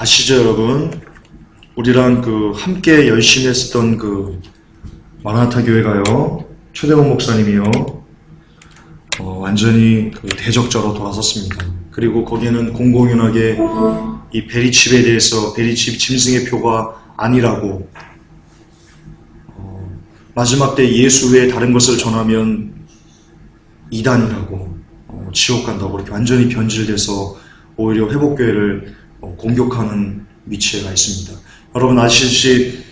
아시죠, 여러분? 우리랑 함께 열심히 했었던 마라나타 교회가요, 최대원 목사님이요, 완전히 대적자로 돌아섰습니다. 그리고 거기에는 공공연하게 이 베리칩에 대해서 베리칩 짐승의 표가 아니라고, 마지막 때 예수 외에 다른 것을 전하면 이단이라고, 지옥 간다고 이렇게 완전히 변질돼서 오히려 회복교회를 공격하는 위치에 가 있습니다. 여러분 아시듯이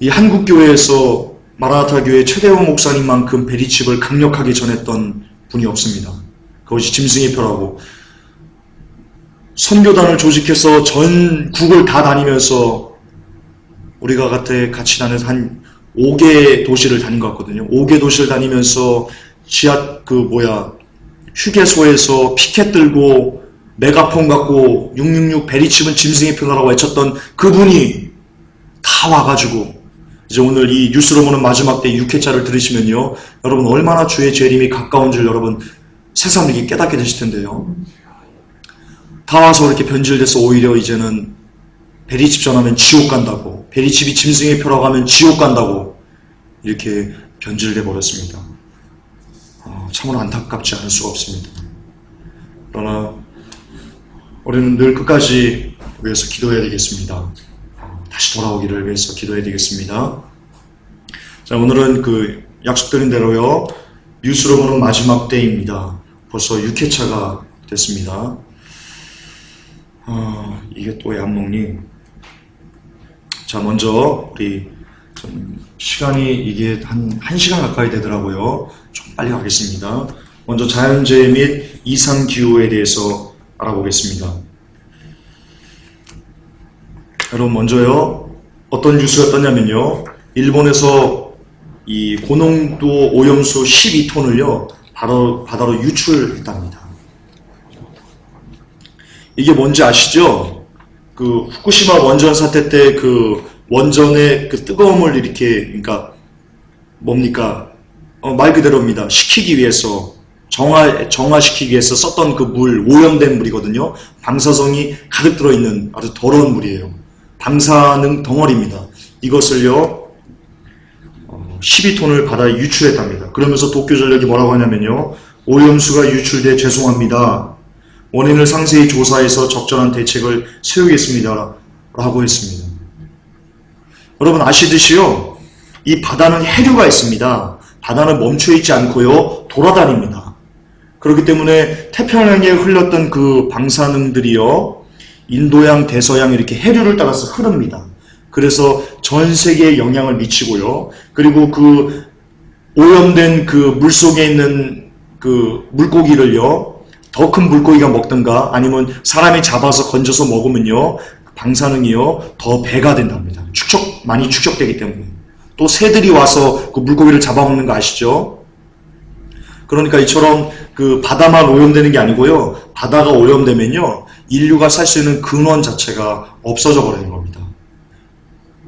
이 한국교회에서 마라나타 교회 최대원 목사님만큼 베리칩을 강력하게 전했던 분이 없습니다. 그것이 짐승의 표라고. 선교단을 조직해서 전국을 다 다니면서 우리가 같이 다녀서 한 5개 도시를 다닌 것 같거든요. 5개 도시를 다니면서 휴게소에서 피켓 들고 메가폰 갖고 666 베리칩은 짐승의 표라고 외쳤던 그분이 다 와가지고 이제 오늘 이 뉴스로 보는 마지막 때 6회차를 들으시면요, 여러분 얼마나 주의 재림이 가까운 줄 여러분 새삼 이렇게 깨닫게 되실 텐데요. 다 와서 이렇게 변질돼서 오히려 이제는 베리칩 전하면 지옥 간다고, 베리칩이 짐승의 표라고 하면 지옥 간다고 이렇게 변질돼 버렸습니다. 참으로 안타깝지 않을 수가 없습니다. 그러나 우리는 늘 끝까지 위해서 기도해야 되겠습니다. 다시 돌아오기를 위해서 기도해야 되겠습니다. 자, 오늘은 약속드린 대로요, 뉴스로 보는 마지막 때입니다. 벌써 6회차가 됐습니다. 이게 또 왜 안 먹니? 자, 먼저 우리 시간이 이게 한 1시간 가까이 되더라고요. 좀 빨리 가겠습니다. 먼저 자연재해 및 이상기후에 대해서 알아보겠습니다. 여러분 먼저요, 어떤 뉴스가 떴냐면요, 일본에서 이 고농도 오염수 12톤을요 바다로 유출했답니다. 이게 뭔지 아시죠? 후쿠시마 원전 사태 때 원전의 뜨거움을 이렇게, 그러니까 뭡니까? 말 그대로입니다. 식히기 위해서, 정화시키기 위해서 썼던 물, 오염된 물이거든요. 방사성이 가득 들어있는 아주 더러운 물이에요. 방사능 덩어리입니다. 이것을요 12톤을 바다에 유출했답니다. 그러면서 도쿄전력이 뭐라고 하냐면요, 오염수가 유출돼 죄송합니다. 원인을 상세히 조사해서 적절한 대책을 세우겠습니다 라고 했습니다. 여러분 아시듯이요, 이 바다는 해류가 있습니다. 바다는 멈춰있지 않고요 돌아다닙니다. 그렇기 때문에 태평양에 흘렀던 방사능들이요 인도양, 대서양 이렇게 해류를 따라서 흐릅니다. 그래서 전 세계에 영향을 미치고요, 그리고 오염된 물속에 있는 물고기를요 더 큰 물고기가 먹든가 아니면 사람이 잡아서 건져서 먹으면요 방사능이요 더 배가 된답니다. 많이 축적되기 때문에. 또 새들이 와서 물고기를 잡아먹는 거 아시죠? 그러니까 이처럼 바다만 오염되는 게 아니고요, 바다가 오염되면요 인류가 살 수 있는 근원 자체가 없어져 버리는 겁니다.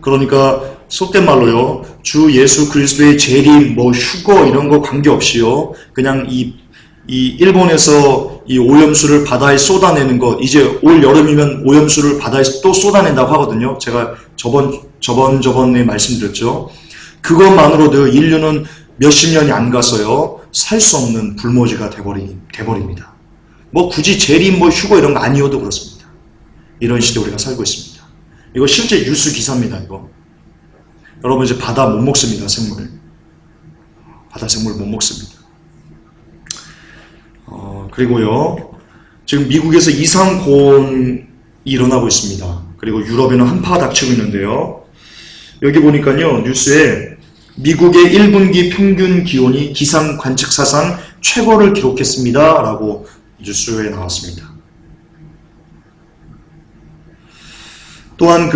그러니까 속된 말로요, 주 예수 그리스도의 재림, 휴거 이런 거 관계없이요, 그냥 이 일본에서 이 오염수를 바다에 쏟아내는 것, 이제 올 여름이면 오염수를 바다에 또 쏟아낸다고 하거든요. 제가 저번에 말씀드렸죠. 그것만으로도 인류는 몇십 년이 안 가서요 살 수 없는 불모지가 돼버립니다. 굳이 재림, 휴거 이런 거 아니어도 그렇습니다. 이런 시대 우리가 살고 있습니다. 이거 실제 뉴스 기사입니다. 이거 여러분 이제 바다 못 먹습니다. 바다 생물 못 먹습니다. 그리고요, 지금 미국에서 이상고온이 일어나고 있습니다. 그리고 유럽에는 한파가 닥치고 있는데요, 여기 보니까요 뉴스에 미국의 1분기 평균 기온이 기상 관측사상 최고를 기록했습니다 라고 뉴스에 나왔습니다. 또한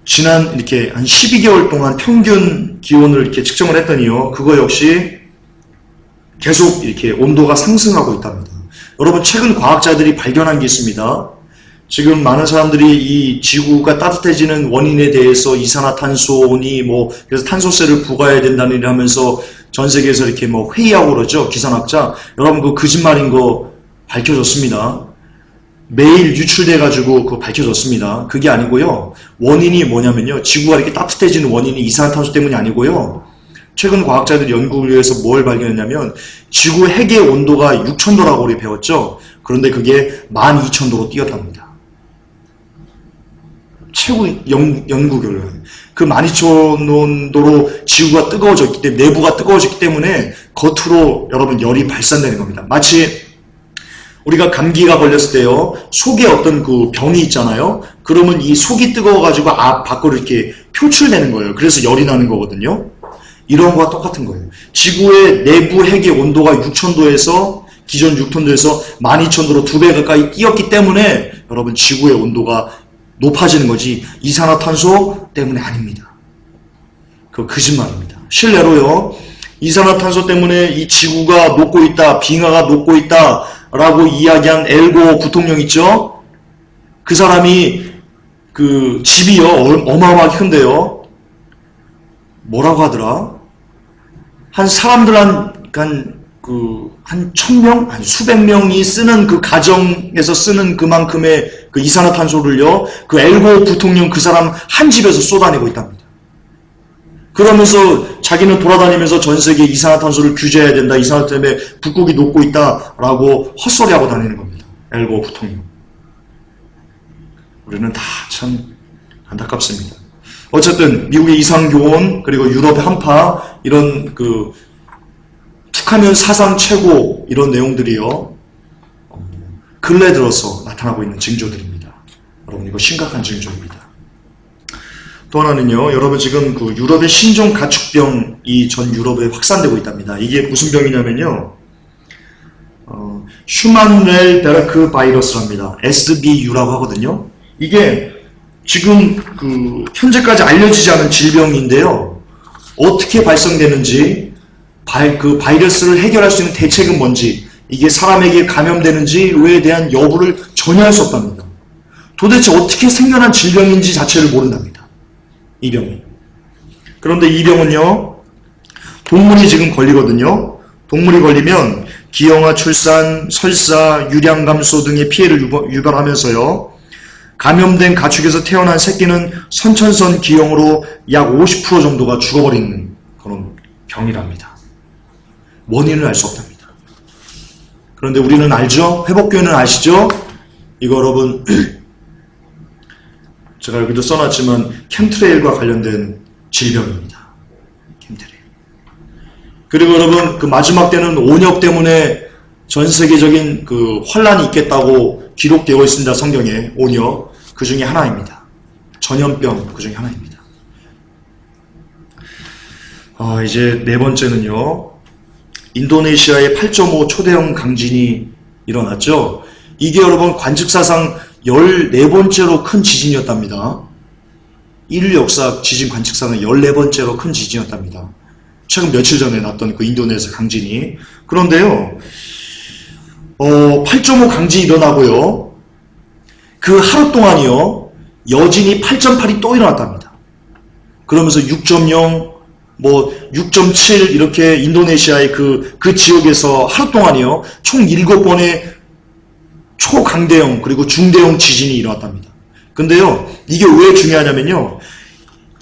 지난 이렇게 한 12개월 동안 평균 기온을 이렇게 측정을 했더니요, 그거 역시 계속 이렇게 온도가 상승하고 있답니다. 여러분 최근 과학자들이 발견한 게 있습니다. 지금 많은 사람들이 이 지구가 따뜻해지는 원인에 대해서 이산화탄소니 그래서 탄소세를 부과해야 된다는 일을 하면서 전 세계에서 이렇게 회의하고 그러죠. 기상학자. 여러분 거짓말인 거 밝혀졌습니다. 매일 유출돼가지고 그거 밝혀졌습니다. 그게 아니고요. 원인이 뭐냐면요. 지구가 이렇게 따뜻해지는 원인이 이산화탄소 때문이 아니고요. 최근 과학자들이 연구를 위해서 뭘 발견했냐면 지구 핵의 온도가 6000도라고 우리 배웠죠. 그런데 그게 12000도로 뛰었답니다. 최고 연구 결과. 그 12000도로 지구가 뜨거워졌기 때문에, 내부가 뜨거워졌기 때문에 겉으로 여러분 열이 발산되는 겁니다. 마치 우리가 감기가 걸렸을 때요, 속에 어떤 그 병이 있잖아요. 그러면 이 속이 뜨거워가지고 밖으로 이렇게 표출되는 거예요. 그래서 열이 나는 거거든요. 이런 거와 똑같은 거예요. 지구의 내부 핵의 온도가 6000도에서 기존 6톤도에서 12000도로 2배 가까이 뛰었기 때문에 여러분 지구의 온도가 높아지는 거지 이산화탄소 때문에 아닙니다. 그거 거짓말입니다. 실례로요. 이산화탄소 때문에 이 지구가 녹고 있다, 빙하가 녹고 있다 라고 이야기한 엘고 부통령 있죠? 그 사람이 그 집이요 어마어마하게 큰데요. 뭐라고 하더라? 한 사람들 한 1000명? 아니 수백 명이 쓰는 그 가정에서 쓰는 그만큼의 그 이산화탄소를요, 그 엘고 부통령 그 사람 한 집에서 쏟아내고 있답니다. 그러면서 자기는 돌아다니면서 전 세계 이산화탄소를 규제해야 된다, 이산화탄소 때문에 북극이 녹고 있다라고 헛소리하고 다니는 겁니다. 엘고 부통령. 우리는 다 참 안타깝습니다. 어쨌든 미국의 이상교원 그리고 유럽의 한파 이런 그 툭하면 사상 최고 이런 내용들이요 근래 들어서 나타나고 있는 징조들입니다. 여러분 이거 심각한 징조입니다. 또 하나는요, 여러분 지금 그 유럽의 신종 가축병이 전 유럽에 확산되고 있답니다. 이게 무슨 병이냐면요, 슈만렐 베르크 바이러스랍니다. SBU라고 하거든요. 이게 지금 그 현재까지 알려지지 않은 질병인데요. 어떻게 발생되는지, 그 바이러스를 해결할 수 있는 대책은 뭔지, 이게 사람에게 감염되는지에 대한 여부를 전혀 알 수 없답니다. 도대체 어떻게 생겨난 질병인지 자체를 모른답니다. 이 병이. 그런데 이 병은요, 동물이 지금 걸리거든요. 동물이 걸리면 기형아, 출산, 설사, 유량 감소 등의 피해를 유발하면서요, 감염된 가축에서 태어난 새끼는 선천성 기형으로 약 50% 정도가 죽어버리는 그런 병이랍니다. 원인을 알 수 없답니다. 그런데 우리는 알죠? 회복교회는 아시죠? 이거 여러분 제가 여기도 써놨지만 캠트레일과 관련된 질병입니다. 캠트레일. 그리고 여러분 그 마지막 때는 온역 때문에 전 세계적인 그 환란이 있겠다고 기록되어 있습니다. 성경에. 온역 그 중에 하나입니다. 전염병 그 중에 하나입니다. 이제 네 번째는요, 인도네시아에 8.5 초대형 강진이 일어났죠. 이게 여러분 관측사상 14번째로 큰 지진이었답니다. 인류 역사 지진 관측사상 14번째로 큰 지진이었답니다. 최근 며칠 전에 났던 그 인도네시아 강진이. 그런데요, 8.5 강진이 일어나고요, 그 하루 동안이요, 여진이 8.8이 또 일어났답니다. 그러면서 6.0, 6.7 이렇게 인도네시아의 그 지역에서 하루 동안이요, 총 7번의 초강대형 그리고 중대형 지진이 일어났답니다. 근데요, 이게 왜 중요하냐면요,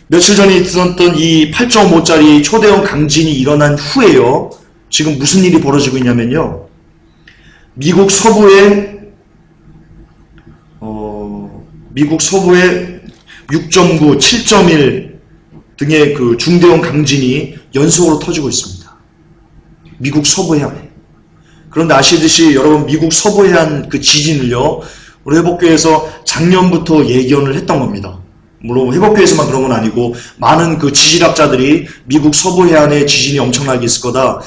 며칠 전에 있었던 이 8.5짜리 초대형 강진이 일어난 후에요, 지금 무슨 일이 벌어지고 있냐면요, 미국 서부에 6.9, 7.1 등의 그 중대형 강진이 연속으로 터지고 있습니다. 미국 서부 해안에. 그런데 아시듯이 여러분 미국 서부 해안 그 지진을요, 우리 회복교회에서 작년부터 예견을 했던 겁니다. 물론 회복교회에서만 그런 건 아니고 많은 그 지질학자들이 미국 서부 해안에 지진이 엄청나게 있을 거다,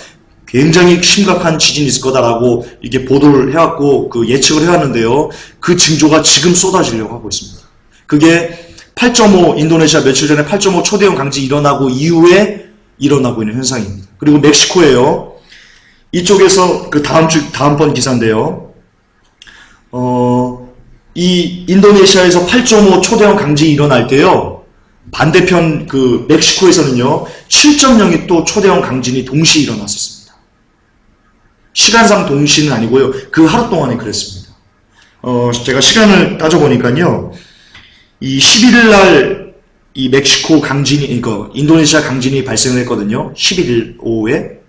굉장히 심각한 지진이 있을 거다라고 이게 보도를 해왔고 그 예측을 해왔는데요, 그 징조가 지금 쏟아지려고 하고 있습니다. 그게 8.5 인도네시아 며칠 전에 8.5 초대형 강진이 일어나고 이후에 일어나고 있는 현상입니다. 그리고 멕시코에요, 이쪽에서 그 다음번 기사인데요, 이 인도네시아에서 8.5 초대형 강진이 일어날 때요, 반대편 그 멕시코에서는요 7.0이 또 초대형 강진이 동시에 일어났었습니다. 시간상 동시는 아니고요, 그 하루 동안에 그랬습니다. 제가 시간을 따져보니까요, 이 11일 날 이 멕시코 강진이, 인도네시아 강진이 발생을 했거든요. 11일 오후에.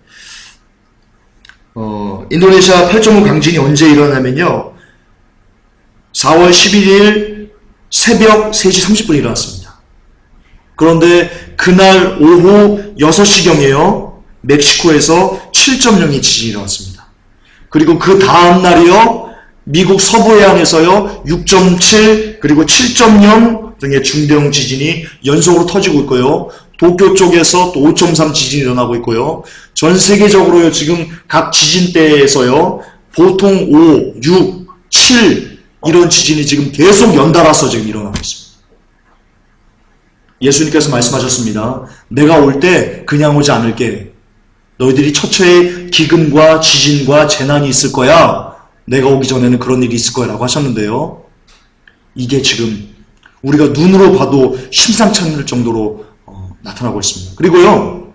인도네시아 8.5 강진이 언제 일어나면요, 4월 11일 새벽 3시 30분에 일어났습니다. 그런데 그날 오후 6시경에요, 멕시코에서 7.0의 지진이 일어났습니다. 그리고 그 다음 날이요, 미국 서부 해안에서요 6.7 그리고 7.0 등의 중대형 지진이 연속으로 터지고 있고요. 도쿄 쪽에서 또 5.3 지진이 일어나고 있고요. 전 세계적으로요 지금 각 지진대에서요 보통 5, 6, 7 이런 지진이 지금 계속 연달아서 지금 일어나고 있습니다. 예수님께서 말씀하셨습니다. 내가 올 때 그냥 오지 않을게. 너희들이 처처에 기근과 지진과 재난이 있을 거야. 내가 오기 전에는 그런 일이 있을 거야 라고 하셨는데요. 이게 지금 우리가 눈으로 봐도 심상치 않을 정도로 나타나고 있습니다. 그리고요,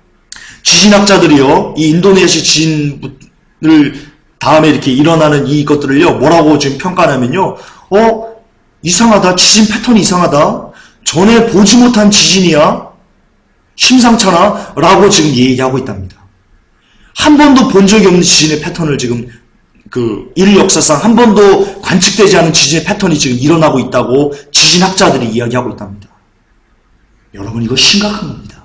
지진학자들이요, 이 인도네시아 지진을 다음에 이렇게 일어나는 이것들을요, 뭐라고 지금 평가하냐면요, 이상하다. 지진 패턴이 이상하다. 전에 보지 못한 지진이야. 심상찮아. 라고 지금 얘기하고 있답니다. 한 번도 본 적이 없는 지진의 패턴을 지금 인류 역사상 한 번도 관측되지 않은 지진의 패턴이 지금 일어나고 있다고 지진학자들이 이야기하고 있답니다. 여러분, 이거 심각한 겁니다.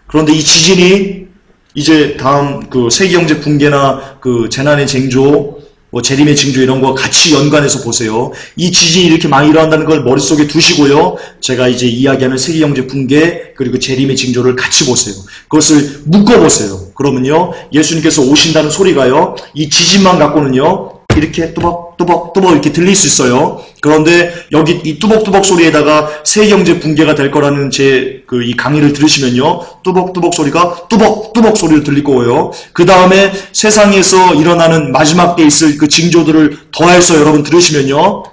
그런데 이 지진이 이제 다음 세계경제 붕괴나 재난의 징조, 재림의 징조 이런 거 같이 연관해서 보세요. 이 지진이 이렇게 많이 일어난다는 걸 머릿속에 두시고요. 제가 이제 이야기하는 세계경제 붕괴 그리고 재림의 징조를 같이 보세요. 그것을 묶어보세요. 그러면요, 예수님께서 오신다는 소리가요, 이 지진만 갖고는요, 이렇게 뚜벅뚜벅뚜벅 이렇게 들릴 수 있어요. 그런데 여기 이 뚜벅뚜벅 소리에다가 세계경제 붕괴가 될 거라는 제 이 강의를 들으시면요, 뚜벅뚜벅 소리가 뚜벅뚜벅 소리로 들릴 거고요. 그 다음에 세상에서 일어나는 마지막 때 있을 그 징조들을 더해서 여러분 들으시면요,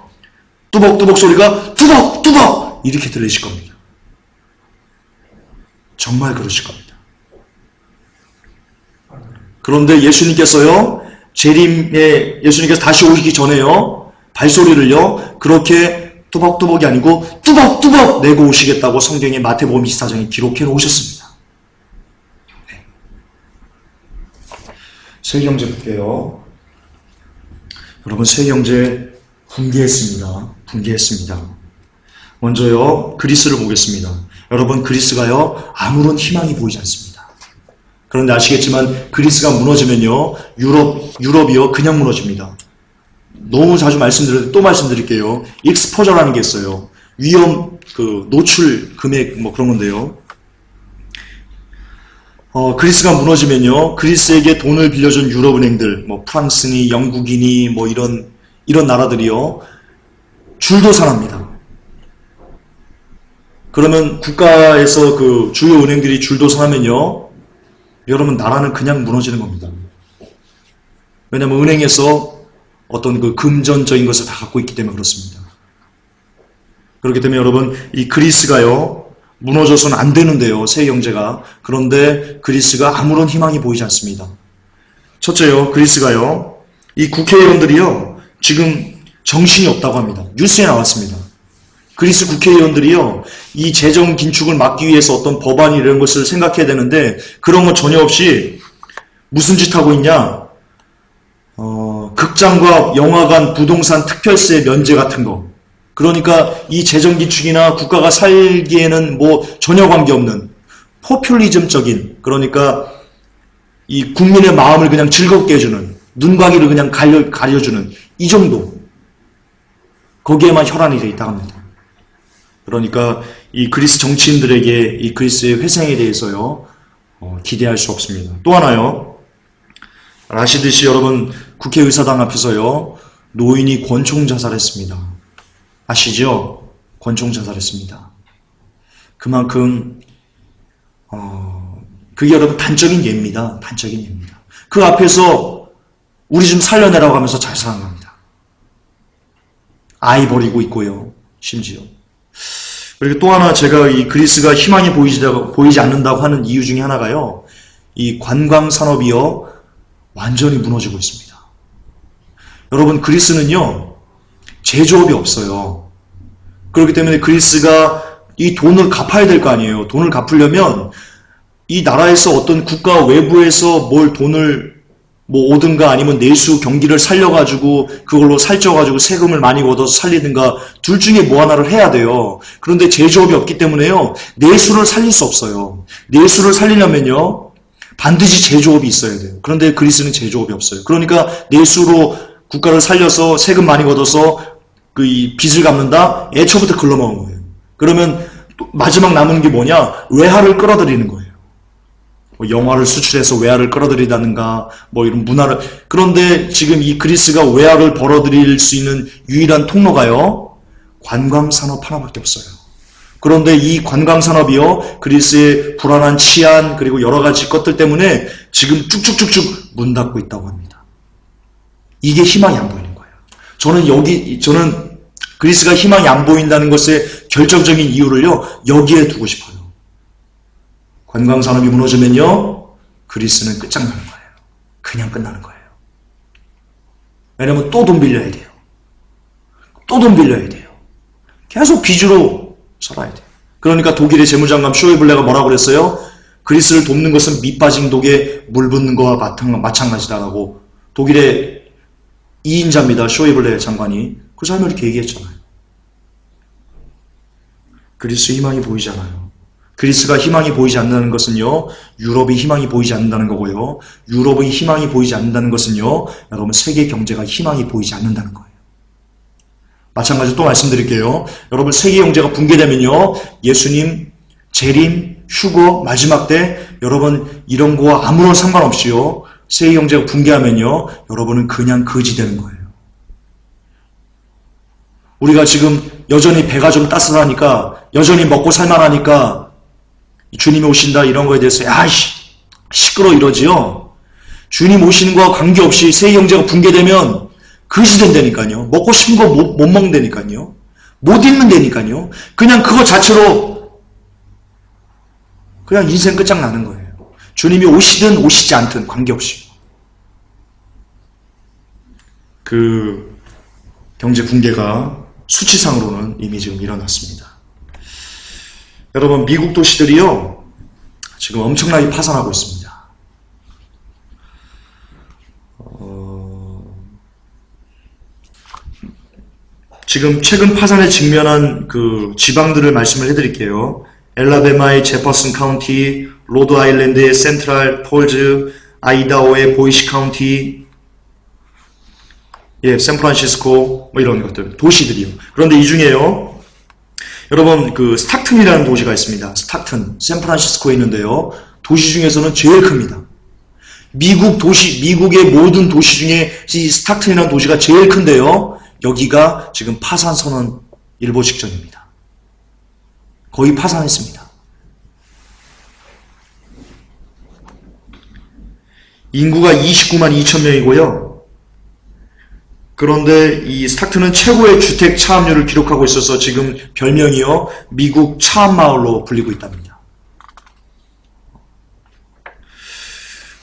뚜벅뚜벅 소리가 뚜벅뚜벅 이렇게 들리실 겁니다. 정말 그러실 겁니다. 그런데 예수님께서요, 예수님께서 다시 오시기 전에요, 발소리를요, 그렇게 뚜벅뚜벅이 아니고 뚜벅뚜벅 내고 오시겠다고 성경의 마태복음 24장에 기록해 놓으셨습니다. 네. 세계경제 볼게요. 여러분, 세계경제 붕괴했습니다. 먼저요, 그리스를 보겠습니다. 여러분, 그리스가요, 아무런 희망이 보이지 않습니다. 그런데 아시겠지만 그리스가 무너지면요, 유럽이요 그냥 무너집니다. 너무 자주 말씀드렸는데 또 말씀드릴게요. 익스포저라는 게 있어요. 위험 노출 금액 그런 건데요. 그리스가 무너지면요, 그리스에게 돈을 빌려준 유럽은행들, 프랑스니 영국이니 이런 나라들이요 줄도 서랍니다. 그러면 국가에서 주요 은행들이 줄도 서하면요, 여러분, 나라는 그냥 무너지는 겁니다. 왜냐하면 은행에서 어떤 금전적인 것을 다 갖고 있기 때문에 그렇습니다. 그렇기 때문에 여러분, 이 그리스가요 무너져서는 안 되는데요, 세계경제가. 그런데 그리스가 아무런 희망이 보이지 않습니다. 첫째요, 그리스가요, 이 국회의원들이요 지금 정신이 없다고 합니다. 뉴스에 나왔습니다. 그리스 국회의원들이요, 이 재정 긴축을 막기 위해서 어떤 법안이 이런 것을 생각해야 되는데 그런 거 전혀 없이 무슨 짓 하고 있냐? 극장과 영화관, 부동산 특별세 면제 같은 거. 그러니까 이 재정 긴축이나 국가가 살기에는 전혀 관계없는 포퓰리즘적인, 그러니까 이 국민의 마음을 그냥 즐겁게 해주는, 눈가기를 그냥 가려주는 이 정도. 거기에만 혈안이 되어 있다고 합니다. 그러니까 이 그리스 정치인들에게 이 그리스의 회생에 대해서요 기대할 수 없습니다. 또 하나요, 아시듯이 여러분, 국회의사당 앞에서요 노인이 권총자살했습니다. 아시죠? 권총자살했습니다. 그만큼 그게 여러분 단적인 예입니다. 단적인 예입니다. 그 앞에서 우리 좀 살려내라고 하면서 자살한 겁니다. 아이 버리고 있고요, 심지어. 그리고 또 하나, 제가 이 그리스가 희망이 보이지 않는다고 하는 이유 중에 하나가요, 이 관광산업이요 완전히 무너지고 있습니다. 여러분, 그리스는요, 제조업이 없어요. 그렇기 때문에 그리스가 이 돈을 갚아야 될 거 아니에요. 돈을 갚으려면 이 나라에서 어떤 국가 외부에서 뭘 돈을 뭐 오든가 아니면 내수 경기를 살려가지고 그걸로 살쪄가지고 세금을 많이 얻어서 살리든가 둘 중에 뭐 하나를 해야 돼요. 그런데 제조업이 없기 때문에요. 내수를 살릴 수 없어요. 내수를 살리려면요. 반드시 제조업이 있어야 돼요. 그런데 그리스는 제조업이 없어요. 그러니까 내수로 국가를 살려서 세금 많이 걷어서 그 이 빚을 갚는다? 애초부터 글러먹은 거예요. 그러면 마지막 남은 게 뭐냐? 외화를 끌어들이는 거예요. 뭐 영화를 수출해서 외화를 끌어들이다든가 뭐 이런 문화를. 그런데 지금 이 그리스가 외화를 벌어들일 수 있는 유일한 통로가요, 관광산업 하나밖에 없어요. 그런데 이 관광산업이요, 그리스의 불안한 치안 그리고 여러 가지 것들 때문에 지금 쭉쭉쭉쭉 문 닫고 있다고 합니다. 이게 희망이 안 보이는 거예요. 저는 그리스가 희망이 안 보인다는 것의 결정적인 이유를요, 여기에 두고 싶어요. 관광산업이 무너지면요, 그리스는 끝장나는 거예요. 그냥 끝나는 거예요. 왜냐면 또 돈 빌려야 돼요. 또 돈 빌려야 돼요. 계속 빚으로 살아야 돼요. 그러니까 독일의 재무장관 쇼이블레가 뭐라고 그랬어요? 그리스를 돕는 것은 밑 빠진 독에 물 붓는 거와 마찬가지다라고. 독일의 2인자입니다. 쇼이블레 장관이. 그 사람이 이렇게 얘기했잖아요. 그리스 희망이 보이지 않아요. 그리스가 희망이 보이지 않는다는 것은요, 유럽이 희망이 보이지 않는다는 거고요. 유럽의 희망이 보이지 않는다는 것은요, 여러분 세계 경제가 희망이 보이지 않는다는 거예요. 마찬가지로 또 말씀드릴게요. 여러분 세계 경제가 붕괴되면요, 예수님, 재림, 휴거, 마지막 때 여러분 이런 거와 아무런 상관없이요, 세계 경제가 붕괴하면요, 여러분은 그냥 거지 되는 거예요. 우리가 지금 여전히 배가 좀 따뜻하니까, 여전히 먹고 살만하니까 주님이 오신다 이런 거에 대해서 시끄러 이러지요. 주님 오시는 거와 관계없이 세계 경제가 붕괴되면 거지 된다니까요. 먹고 싶은 거 못 먹는다니까요. 못 입는다니까요. 그냥 그거 자체로 그냥 인생 끝장나는 거예요. 주님이 오시든 오시지 않든 관계없이. 그 경제 붕괴가 수치상으로는 이미 지금 일어났습니다. 여러분, 미국 도시들이요, 지금 엄청나게 파산하고 있습니다. 지금 최근 파산에 직면한 그 지방들을 말씀을 해드릴게요. 엘라베마의 제퍼슨 카운티, 로드 아일랜드의 센트럴 폴즈, 아이다호의 보이시 카운티, 샌프란시스코, 뭐 이런 것들, 도시들이요. 그런데 이 중에요, 여러분, 그 스탁튼이라는 도시가 있습니다. 스탁튼, 샌프란시스코에 있는데요, 도시 중에서는 제일 큽니다. 미국의 모든 도시 중에 이 스탁튼이라는 도시가 제일 큰데요, 여기가 지금 파산 선언 일보 직전입니다. 거의 파산했습니다. 인구가 29만 2천 명이고요. 그런데 이 스탁튼은 최고의 주택 차압률을 기록하고 있어서 지금 별명이요, 미국 차압마을로 불리고 있답니다.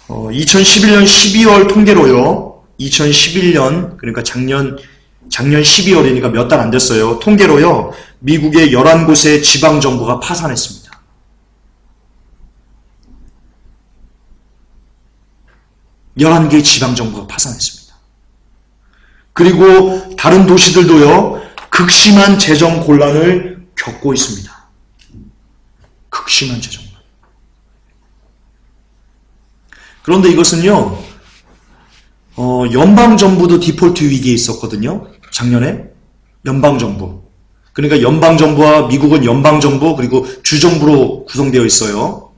2011년 12월 통계로요, 2011년, 그러니까 작년 12월이니까 몇 달 안 됐어요. 통계로요, 미국의 11곳의 지방정부가 파산했습니다. 열한 개의 지방정부가 파산했습니다. 그리고 다른 도시들도요, 극심한 재정 곤란을 겪고 있습니다. 극심한 재정 곤란. 그런데 이것은요, 연방정부도 디폴트 위기에 있었거든요. 작년에. 연방정부. 그러니까 연방정부와 미국은 연방정부 그리고 주정부로 구성되어 있어요.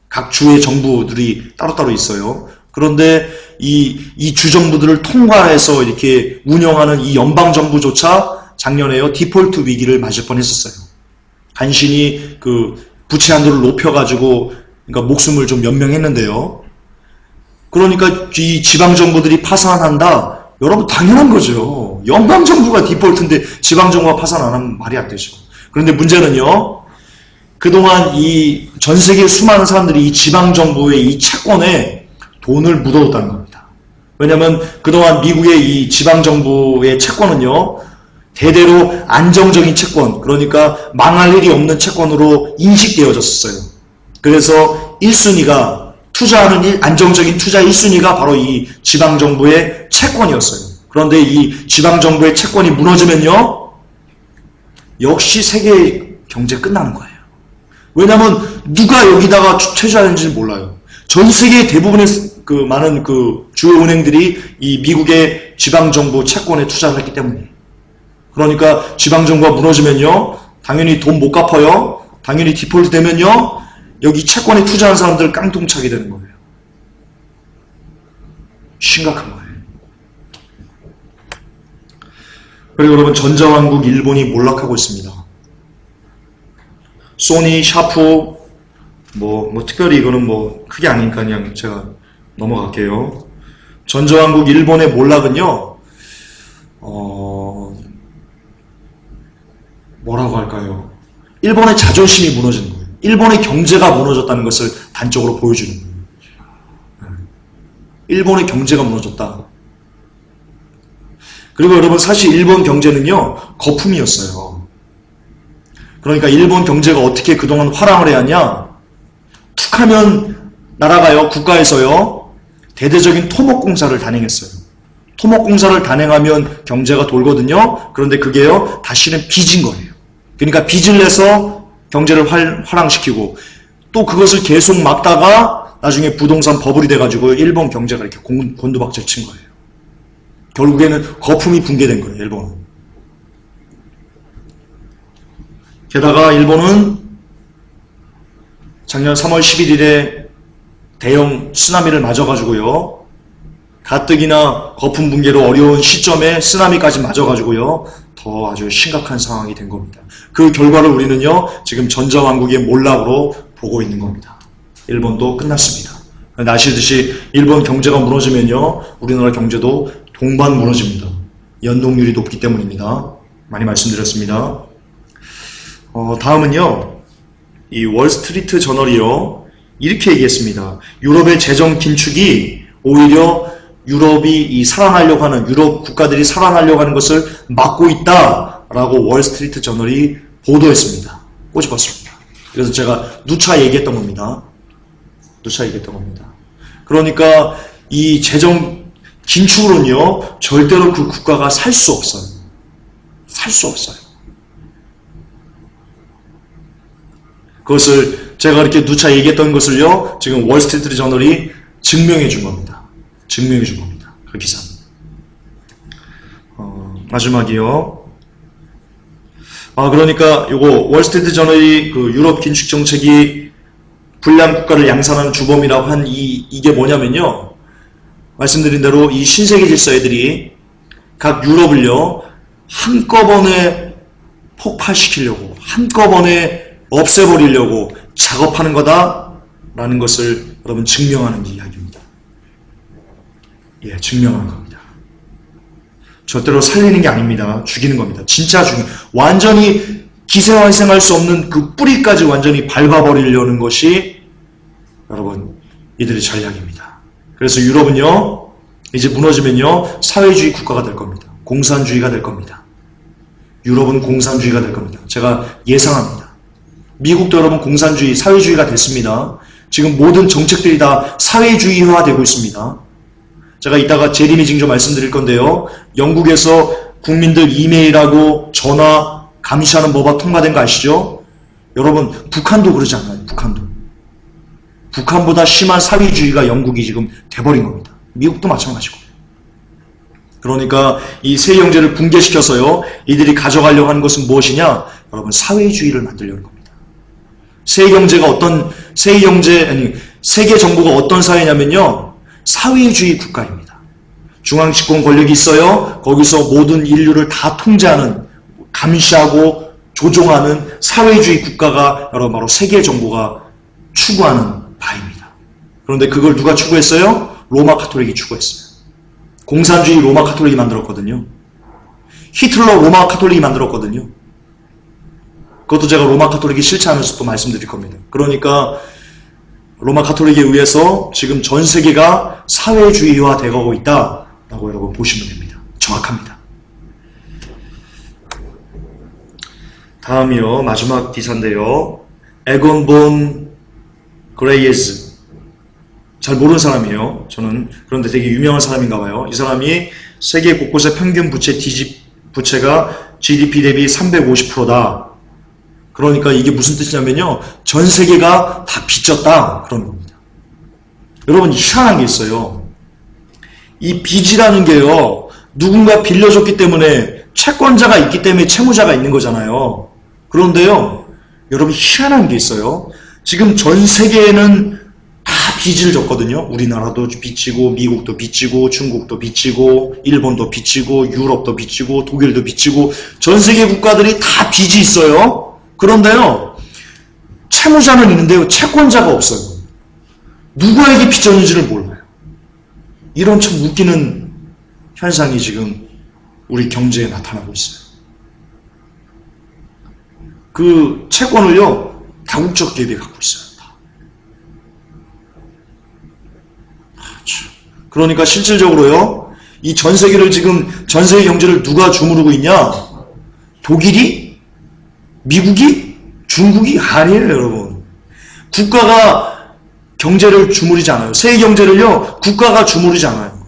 각 주의 정부들이 따로따로 있어요. 그런데 이 주정부들을 통괄해서 이렇게 운영하는 이 연방정부조차 작년에요, 디폴트 위기를 맞을 뻔했었어요. 간신히 그 부채 한도를 높여가지고, 그러니까 목숨을 좀 연명했는데요. 그러니까 이 지방정부들이 파산한다? 여러분, 당연한 거죠. 연방정부가 디폴트인데 지방정부가 파산 안 하면 말이 안 되죠. 그런데 문제는요, 그동안 이 전 세계 수많은 사람들이 이 지방정부의 이 채권에 돈을 묻어뒀다는 겁니다. 왜냐하면 그동안 미국의 이 지방정부의 채권은요, 대대로 안정적인 채권, 그러니까 망할 일이 없는 채권으로 인식되어졌어요. 그래서 1순위가 투자하는 안정적인 투자 1순위가 바로 이 지방정부의 채권이었어요. 그런데 이 지방정부의 채권이 무너지면요, 역시 세계의 경제 끝나는 거예요. 왜냐하면 누가 여기다가 투자하는지는 몰라요. 전 세계 대부분의 많은 주요 은행들이 이 미국의 지방정부 채권에 투자를 했기 때문이에요. 그러니까 지방정부가 무너지면요, 당연히 돈 못 갚아요. 당연히 디폴트 되면요, 여기 채권에 투자한 사람들 깡통차게 되는 거예요. 심각한 거예요. 그리고 여러분, 전자왕국 일본이 몰락하고 있습니다. 소니, 샤프, 특별히 이거는 크게 아니니까 그냥 제가 넘어갈게요. 전자왕국 일본의 몰락은요, 뭐라고 할까요? 일본의 자존심이 무너지는 거예요. 일본의 경제가 무너졌다는 것을 단적으로 보여주는 거예요. 일본의 경제가 무너졌다. 그리고 여러분, 사실 일본 경제는요, 거품이었어요. 그러니까 일본 경제가 어떻게 그동안 화랑을 해야 하냐? 툭하면 나라가요, 국가에서요, 대대적인 토목공사를 단행했어요. 토목공사를 단행하면 경제가 돌거든요. 그런데 그게요, 다시는 빚인 거예요. 그러니까 빚을 내서 경제를 화랑시키고, 또 그것을 계속 막다가 나중에 부동산 버블이 돼가지고 일본 경제가 이렇게 곤두박질 친 거예요. 결국에는 거품이 붕괴된 거예요, 일본은. 게다가 일본은 작년 3월 11일에 대형 쓰나미를 맞아가지고요, 가뜩이나 거품 붕괴로 어려운 시점에 쓰나미까지 맞아가지고요, 더 아주 심각한 상황이 된 겁니다. 그 결과를 우리는요, 지금 전자왕국의 몰락으로 보고 있는 겁니다. 일본도 끝났습니다. 아시듯이 일본 경제가 무너지면요, 우리나라 경제도 동반 무너집니다. 연동률이 높기 때문입니다. 많이 말씀드렸습니다. 다음은요, 이 월스트리트 저널이요, 이렇게 얘기했습니다. 유럽의 재정 긴축이 오히려 유럽이 살아나려고 하는, 유럽 국가들이 살아나려고 하는 것을 막고 있다라고 월스트리트 저널이 보도했습니다. 꼬집었습니다. 그래서 제가 누차 얘기했던 겁니다. 그러니까 이 재정 긴축으로는요, 절대로 그 국가가 살 수 없어요. 살 수 없어요. 그것을 제가 이렇게 누차 얘기했던 것을요, 지금 월스트리트 저널이 증명해 준 겁니다. 증명해 준 겁니다. 그 기사. 마지막이요. 그러니까 요거 월스트리트 저널이 그 유럽 긴축 정책이 불량 국가를 양산하는 주범이라고 한 이게 뭐냐면요, 말씀드린 대로 이 신세계 질서 애들이 각 유럽을요, 한꺼번에 폭발시키려고, 한꺼번에 없애버리려고 작업하는 거다라는 것을 여러분 증명하는 이야기입니다. 예, 증명하는 겁니다. 절대로 살리는 게 아닙니다. 죽이는 겁니다. 진짜 완전히 기생활생할 수 없는 그 뿌리까지 완전히 밟아버리려는 것이 여러분 이들의 전략입니다. 그래서 유럽은요, 이제 무너지면요, 사회주의 국가가 될 겁니다. 공산주의가 될 겁니다. 유럽은 공산주의가 될 겁니다. 제가 예상합니다. 미국도 여러분 공산주의, 사회주의가 됐습니다. 지금 모든 정책들이 다 사회주의화되고 있습니다. 제가 이따가 재림이 징조 말씀드릴 건데요, 영국에서 국민들 이메일하고 전화 감시하는 법안 통과된 거 아시죠? 여러분 북한도 그러지 않나요? 북한보다 심한 사회주의가 영국이 지금 돼버린 겁니다. 미국도 마찬가지고. 그러니까 이 세 형제를 붕괴시켜서요, 이들이 가져가려고 하는 것은 무엇이냐? 여러분 사회주의를 만들려는 겁니다. 세계 정부가 어떤 사회냐면요, 사회주의 국가입니다. 중앙 집권 권력이 있어요. 거기서 모든 인류를 다 통제하는, 감시하고 조종하는 사회주의 국가가 여러분 바로 세계 정부가 추구하는 바입니다. 그런데 그걸 누가 추구했어요? 로마 카톨릭이 추구했어요. 공산주의 로마 카톨릭이 만들었거든요. 히틀러 로마 카톨릭이 만들었거든요. 그것도 제가 로마 카톨릭이 실체하면서 또 말씀드릴 겁니다. 그러니까 로마 가톨릭에 의해서 지금 전 세계가 사회주의화 되어가고 있다라고 여러분 보시면 됩니다. 정확합니다. 다음이요. 마지막 기사인데요. 에건 본 그레이에즈. 잘 모르는 사람이에요. 저는. 그런데 되게 유명한 사람인가 봐요. 이 사람이 세계 곳곳의 평균 부채가 GDP 대비 350%다. 그러니까 이게 무슨 뜻이냐면요. 전 세계가 다 빚졌다. 그런 겁니다. 여러분, 희한한 게 있어요. 이 빚이라는 게요. 누군가 빌려줬기 때문에 채권자가 있기 때문에 채무자가 있는 거잖아요. 그런데요. 여러분, 희한한 게 있어요. 지금 전 세계에는 다 빚을 졌거든요. 우리나라도 빚지고, 미국도 빚지고, 중국도 빚지고, 일본도 빚지고, 유럽도 빚지고, 독일도 빚지고, 전 세계 국가들이 다 빚이 있어요. 그런데요, 채무자는 있는데요, 채권자가 없어요. 누구에게 빚졌는지를 몰라요. 이런 참 웃기는 현상이 지금 우리 경제에 나타나고 있어요. 그 채권을요, 다국적 기업이 갖고 있어요. 그러니까 실질적으로요, 이 전 세계를 지금, 전 세계 경제를 누가 주무르고 있냐? 독일이? 미국이? 중국이? 아니에요, 여러분. 국가가 경제를 주무르지 않아요. 세계 경제를요, 국가가 주무르지 않아요.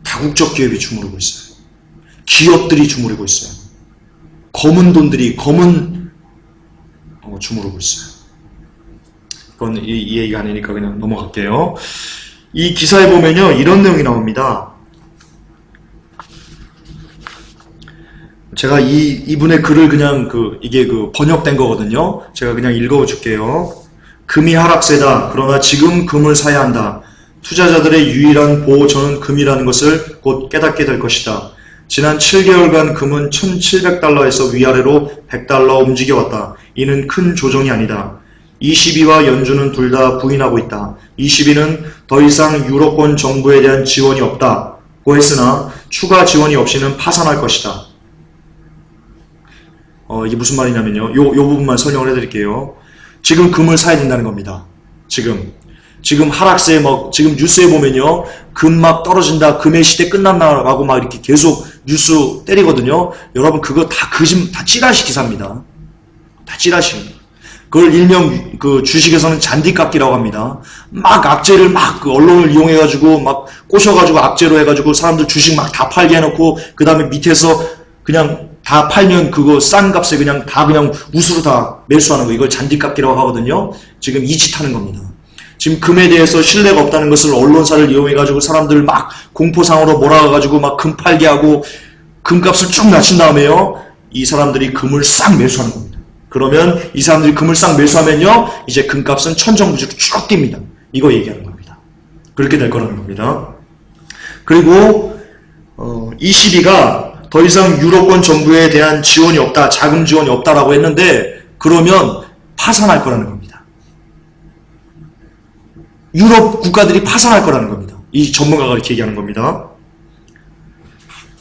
다국적 기업이 주무르고 있어요. 기업들이 주무르고 있어요. 검은 돈들이 주무르고 있어요. 그건 이 얘기가 아니니까 그냥 넘어갈게요. 이 기사에 보면요, 이런 내용이 나옵니다. 제가 이분의 글을 그냥 이게 번역된 거거든요. 제가 그냥 읽어줄게요. 금이 하락세다. 그러나 지금 금을 사야 한다. 투자자들의 유일한 보호처는 금이라는 것을 곧 깨닫게 될 것이다. 지난 7개월간 금은 1700달러에서 위아래로 100달러 움직여왔다. 이는 큰 조정이 아니다. ECB와 연준은 둘 다 부인하고 있다. ECB는 더 이상 유로권 정부에 대한 지원이 없다고 했으나 추가 지원이 없이는 파산할 것이다. 이게 무슨 말이냐면요. 요 부분만 설명을 해드릴게요. 지금 금을 사야 된다는 겁니다. 지금 하락세 지금 뉴스에 보면요. 금 막 떨어진다. 금의 시대 끝났나라고 막 이렇게 계속 뉴스 때리거든요. 여러분, 그거 다 찌라시 기사입니다. 다 찌라시입니다. 그걸 일명 주식에서는 잔디깎기라고 합니다. 막 악재를 언론을 이용해가지고 막 꼬셔가지고 악재로 해가지고 사람들 주식 막 다 팔게 해놓고 그 다음에 밑에서 그냥 다 팔면 그거 싼 값에 그냥 우수로 다 매수하는 거. 이걸 잔디깎기라고 하거든요. 지금 이 짓 하는 겁니다. 지금 금에 대해서 신뢰가 없다는 것을 언론사를 이용해가지고 사람들 막 공포상으로 몰아가가지고 막 금 팔게 하고 금값을 쭉 낮춘 다음에요. 이 사람들이 금을 싹 매수하는 겁니다. 그러면 이 사람들이 금을 싹 매수하면요. 이제 금값은 천정부지로 쭉 뜁니다. 이거 얘기하는 겁니다. 그렇게 될 거라는 겁니다. 그리고 ECB가 더 이상 유로권 정부에 대한 지원이 없다, 자금 지원이 없다라고 했는데 그러면 파산할 거라는 겁니다. 유럽 국가들이 파산할 거라는 겁니다. 이 전문가가 이렇게 얘기하는 겁니다.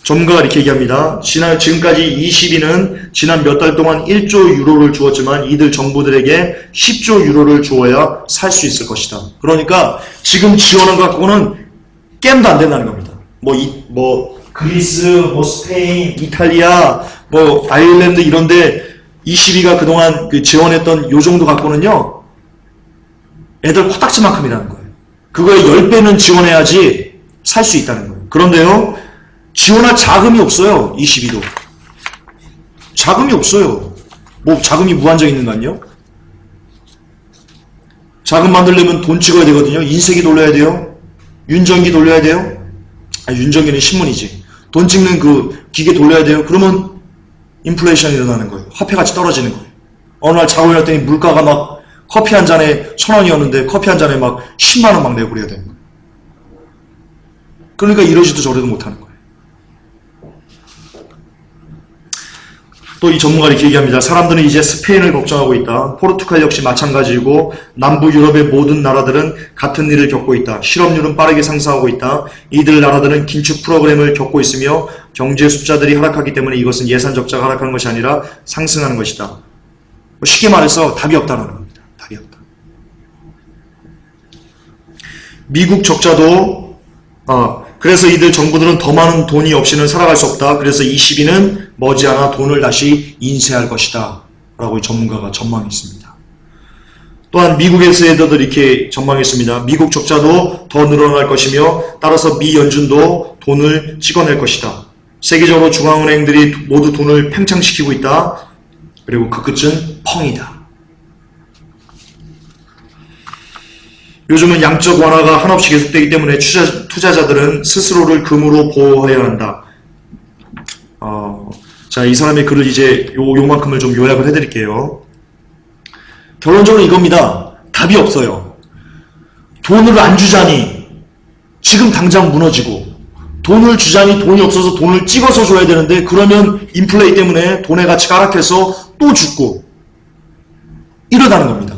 전문가가 이렇게 얘기합니다. 지금까지 ECB는 지난 몇 달 동안 1조 유로를 주었지만 이들 정부들에게 10조 유로를 주어야 살 수 있을 것이다. 그러니까 지금 지원한 것 갖고는 게임도 안 된다는 겁니다. 그리스, 스페인, 이탈리아, 아일랜드 이런데 ECB가 그동안 지원했던 요 정도 갖고는요, 애들 코딱지만큼이라는 거예요. 그거의 10배는 지원해야지 살 수 있다는 거예요. 그런데요, 지원할 자금이 없어요. ECB도. 자금이 없어요. 자금이 무한정 있는가요? 자금 만들려면 돈 찍어야 되거든요. 인쇄기 돌려야 돼요. 윤전기 돌려야 돼요. 윤전기는 신문이지. 돈 찍는 기계 돌려야 돼요. 그러면 인플레이션이 일어나는 거예요. 화폐가치 떨어지는 거예요. 어느 날 자고 일어났더니 물가가 막 커피 한 잔에 1,000원이었는데 커피 한 잔에 막 10만원 막 내고 그래야 되는 거예요. 그러니까 이러지도 저러지도 못하는 거예요. 또 이 전문가가 이렇게 얘기합니다. 사람들은 이제 스페인을 걱정하고 있다. 포르투갈 역시 마찬가지이고 남부 유럽의 모든 나라들은 같은 일을 겪고 있다. 실업률은 빠르게 상승하고 있다. 이들 나라들은 긴축 프로그램을 겪고 있으며 경제 숫자들이 하락하기 때문에 이것은 예산 적자가 하락하는 것이 아니라 상승하는 것이다. 쉽게 말해서 답이 없다는 겁니다. 답이 없다. 미국 적자도 그래서 이들 정부들은 더 많은 돈이 없이는 살아갈 수 없다. 그래서 이 시기는 머지않아 돈을 다시 인쇄할 것이다. 라고 전문가가 전망했습니다. 또한 미국의 세더들이 이렇게 전망했습니다. 미국 적자도 더 늘어날 것이며 따라서 미 연준도 돈을 찍어낼 것이다. 세계적으로 중앙은행들이 모두 돈을 팽창시키고 있다. 그리고 그 끝은 펑이다. 요즘은 양적 완화가 한없이 계속되기 때문에 투자자들은 스스로를 금으로 보호해야 한다. 자, 이 사람의 글을 이제 요만큼을 좀 요약을 해드릴게요. 결론적으로 이겁니다. 답이 없어요. 돈을 안 주자니 지금 당장 무너지고, 돈을 주자니 돈이 없어서 돈을 찍어서 줘야 되는데, 그러면 인플레이 때문에 돈의 가치가 하락해서 또 죽고 이러다는 겁니다.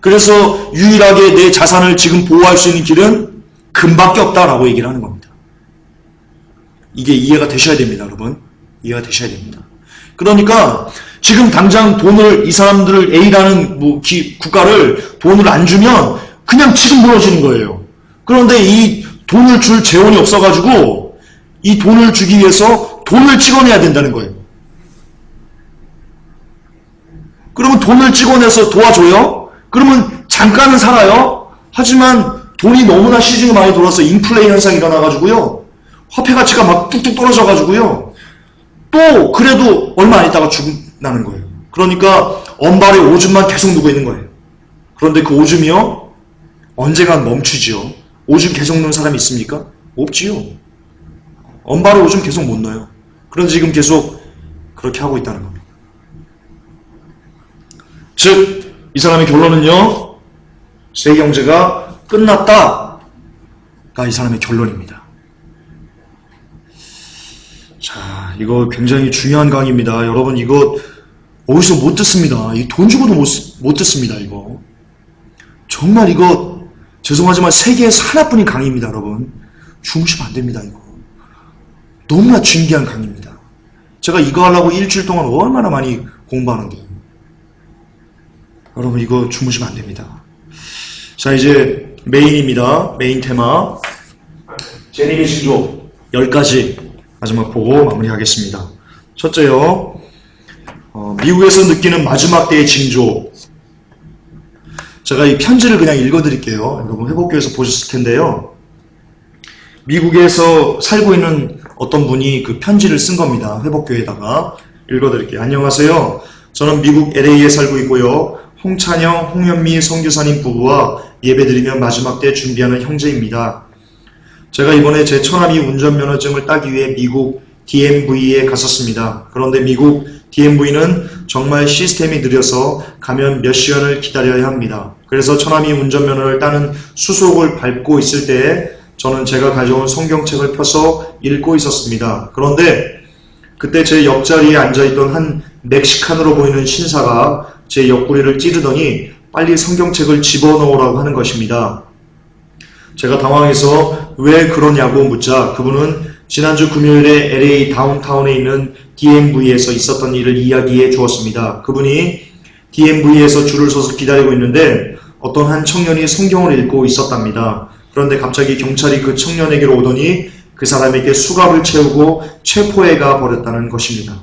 그래서 유일하게 내 자산을 지금 보호할 수 있는 길은 금밖에 없다라고 얘기를 하는 겁니다. 이게 이해가 되셔야 됩니다, 여러분. 이해가 되셔야 됩니다. 그러니까 지금 당장 돈을, 이 사람들을 A라는 국가를 돈을 안 주면 그냥 지금 무너지는 거예요. 그런데 이 돈을 줄 재원이 없어가지고 이 돈을 주기 위해서 돈을 찍어내야 된다는 거예요. 그러면 돈을 찍어내서 도와줘요? 그러면 잠깐은 살아요? 하지만 돈이 너무나 시중에 많이 돌아서 인플레이 현상이 일어나가지고요. 화폐 가치가 막 뚝뚝 떨어져가지고요. 또 그래도 얼마 안 있다가 죽는다는 거예요. 그러니까 언발에 오줌만 계속 누고 있는 거예요. 그런데 그 오줌이요, 언젠간 멈추지요. 오줌 계속 넣는 사람이 있습니까? 없지요. 언발에 오줌 계속 못 넣어요. 그런데 지금 계속 그렇게 하고 있다는 겁니다. 즉, 이 사람의 결론은요, 세계 경제가 끝났다가 이 사람의 결론입니다. 자, 이거 굉장히 중요한 강의입니다. 여러분, 이거 어디서 못 듣습니다. 이 돈 주고도 못 듣습니다, 이거. 정말 이거, 죄송하지만 세계에서 하나뿐인 강의입니다, 여러분. 주무시면 안 됩니다, 이거. 너무나 진귀한 강의입니다. 제가 이거 하려고 일주일 동안 얼마나 많이 공부하는데요. 여러분, 이거 주무시면 안 됩니다. 자, 이제 메인입니다. 메인 테마. 제니미 징조 10가지 마지막 보고 마무리하겠습니다. 첫째요, 미국에서 느끼는 마지막 때의 징조. 제가 이 편지를 그냥 읽어드릴게요. 여러분 회복교에서 보셨을 텐데요. 미국에서 살고 있는 어떤 분이 그 편지를 쓴 겁니다. 회복교에다가 읽어드릴게요. 안녕하세요. 저는 미국 LA에 살고 있고요. 홍찬영, 홍현미 선교사님 부부와 예배드리며 마지막 때 준비하는 형제입니다. 제가 이번에 제 처남이 운전면허증을 따기 위해 미국 DMV에 갔었습니다. 그런데 미국 DMV는 정말 시스템이 느려서 가면 몇 시간을 기다려야 합니다. 그래서 처남이 운전면허를 따는 수속을 밟고 있을 때에 저는 제가 가져온 성경책을 펴서 읽고 있었습니다. 그런데 그때 제 옆자리에 앉아있던 한 멕시칸으로 보이는 신사가 제 옆구리를 찌르더니 빨리 성경책을 집어넣으라고 하는 것입니다. 제가 당황해서 왜 그러냐고 묻자 그분은 지난주 금요일에 LA 다운타운에 있는 DMV에서 있었던 일을 이야기해 주었습니다. 그분이 DMV에서 줄을 서서 기다리고 있는데 어떤 한 청년이 성경을 읽고 있었답니다. 그런데 갑자기 경찰이 그 청년에게로 오더니 그 사람에게 수갑을 채우고 체포해 가 버렸다는 것입니다.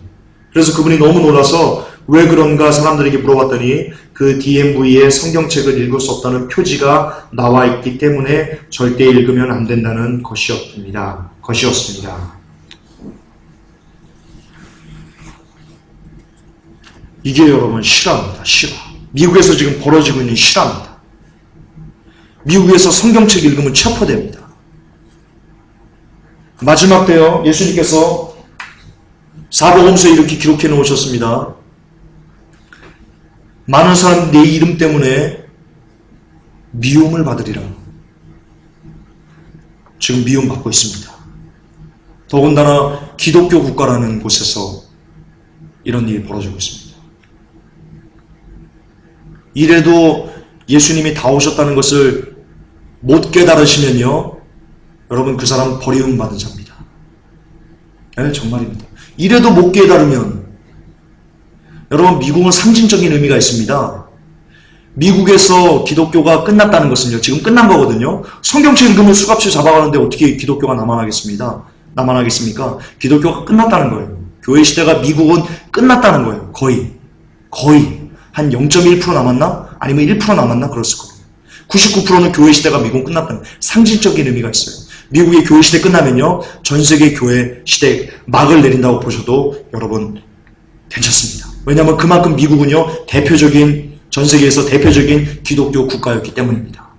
그래서 그분이 너무 놀라서 왜 그런가 사람들에게 물어봤더니 그 DMV에 성경책을 읽을 수 없다는 표지가 나와 있기 때문에 절대 읽으면 안 된다는 것이었습니다. 이게 여러분 실화입니다. 실화. 미국에서 지금 벌어지고 있는 실화입니다. 미국에서 성경책 읽으면 체포됩니다. 마지막 때요, 예수님께서 사복음서에 이렇게 기록해 놓으셨습니다. 많은 사람 내 이름 때문에 미움을 받으리라. 지금 미움 받고 있습니다. 더군다나 기독교 국가라는 곳에서 이런 일이 벌어지고 있습니다. 이래도 예수님이 다 오셨다는 것을 못 깨달으시면요, 여러분 그 사람은 버리움 받은 자입니다. 네, 정말입니다. 이래도 못 깨달으면 여러분 미국은 상징적인 의미가 있습니다. 미국에서 기독교가 끝났다는 것은요, 지금 끝난 거거든요. 성경책 읽으면 수갑채 잡아가는데 어떻게 기독교가 남아나겠습니까? 기독교가 끝났다는 거예요. 교회 시대가 미국은 끝났다는 거예요. 거의 한 0.1% 남았나? 아니면 1% 남았나? 그랬을 거예요. 99%는 교회 시대가 미국은 끝났다는 거예요. 상징적인 의미가 있어요. 미국의 교회 시대 끝나면요, 전 세계 교회 시대 막을 내린다고 보셔도 여러분 괜찮습니다. 왜냐하면 그만큼 미국은요, 전 세계에서 대표적인 기독교 국가였기 때문입니다.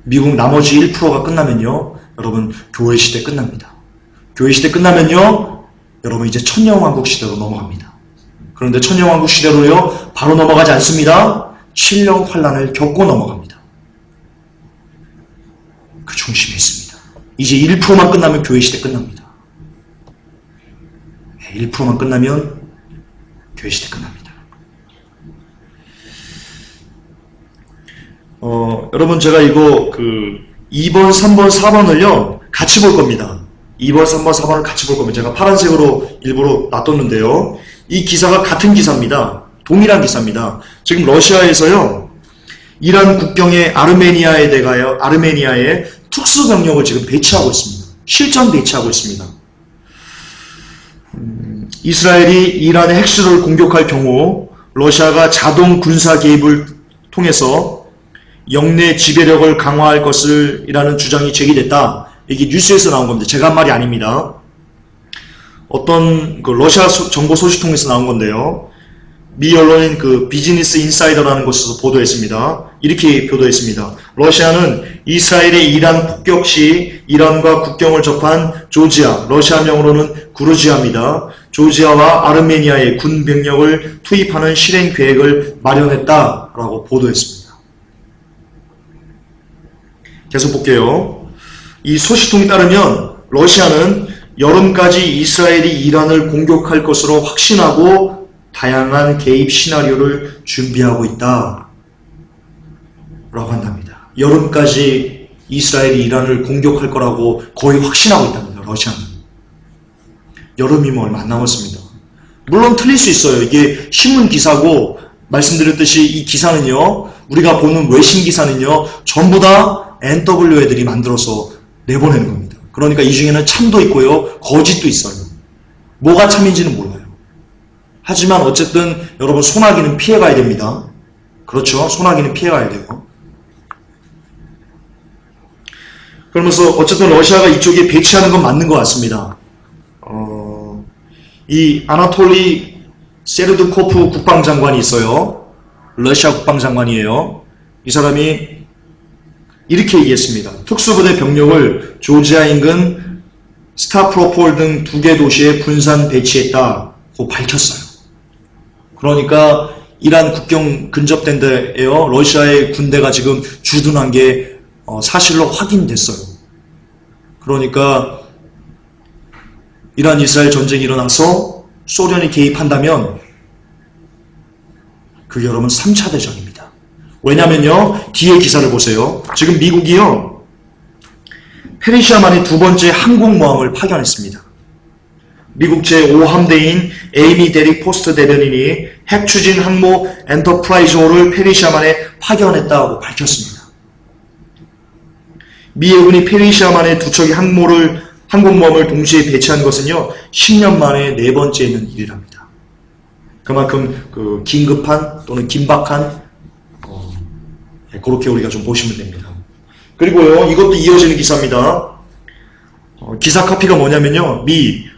미국 나머지 1%가 끝나면요, 여러분 교회 시대 끝납니다. 교회 시대 끝나면요, 여러분 이제 천년왕국 시대로 넘어갑니다. 그런데 천년왕국 시대로요, 바로 넘어가지 않습니다. 7년 환란을 겪고 넘어갑니다. 그 중심에 있습니다. 이제 1%만 끝나면 교회 시대 끝납니다. 1%만 끝나면 교회 시대 끝납니다. 여러분 제가 이거 2번, 3번, 4번을요 같이 볼 겁니다. 2번, 3번, 4번을 같이 볼 겁니다. 제가 파란색으로 일부러 놔뒀는데요. 이 기사가 같은 기사입니다. 동일한 기사입니다. 지금 러시아에서요, 이란 국경의 아르메니아에 특수병력을 지금 배치하고 있습니다. 실전 배치하고 있습니다. 이스라엘이 이란의 핵시설을 공격할 경우 러시아가 자동 군사 개입을 통해서 영내 지배력을 강화할 것이라는 주장이 제기됐다. 이게 뉴스에서 나온 겁니다. 제가 한 말이 아닙니다. 어떤 러시아 정보 소식통에서 나온 건데요. 미 언론인 비즈니스 인사이더라는 곳에서 보도했습니다. 이렇게 보도했습니다. 러시아는 이스라엘의 이란 폭격 시 이란과 국경을 접한 조지아, 러시아명으로는 구르지아입니다. 조지아와 아르메니아의 군 병력을 투입하는 실행 계획을 마련했다라고 보도했습니다. 계속 볼게요. 이 소식통에 따르면 러시아는 여름까지 이스라엘이 이란을 공격할 것으로 확신하고 다양한 개입 시나리오를 준비하고 있다 라고 한답니다. 여름까지 이스라엘이 이란을 공격할 거라고 거의 확신하고 있답니다. 러시아는. 여름이면 얼마 안 남았습니다. 물론 틀릴 수 있어요. 이게 신문 기사고, 말씀드렸듯이 이 기사는요, 우리가 보는 외신 기사는요, 전부 다 NW 애들이 만들어서 내보내는 겁니다. 그러니까 이 중에는 참도 있고요, 거짓도 있어요. 뭐가 참인지는 몰라요. 하지만 어쨌든 여러분 소나기는 피해가야 됩니다. 그렇죠? 소나기는 피해가야 돼요. 그러면서 어쨌든 러시아가 이쪽에 배치하는 건 맞는 것 같습니다. 이 아나톨리 세르드코프 국방장관이 있어요. 러시아 국방장관이에요. 이 사람이 이렇게 얘기했습니다. 특수부대 병력을 조지아 인근 스타프로폴 등 2개 도시에 분산 배치했다고 밝혔어요. 그러니까 이란 국경 근접된 데에요, 러시아의 군대가 지금 주둔한 게 사실로 확인됐어요. 그러니까 이란 이스라엘 전쟁이 일어나서 소련이 개입한다면 그게 여러분 3차 대전입니다. 왜냐면요, 뒤에 기사를 보세요. 지금 미국이요, 페르시아만의 2번째 항공모함을 파견했습니다. 미국 제5함대인 에이미 데릭 포스트 대변인이 핵추진 항모 엔터프라이즈호를 페르시아만에 파견했다고 밝혔습니다. 미 해군이 페르시아만에 2척의 항공모함을 동시에 배치한 것은요, 10년 만에 4번째 있는 일이랍니다. 그만큼 긴급한 또는 긴박한, 그렇게 우리가 좀 보시면 됩니다. 그리고요, 이것도 이어지는 기사입니다. 기사 카피가 뭐냐면요,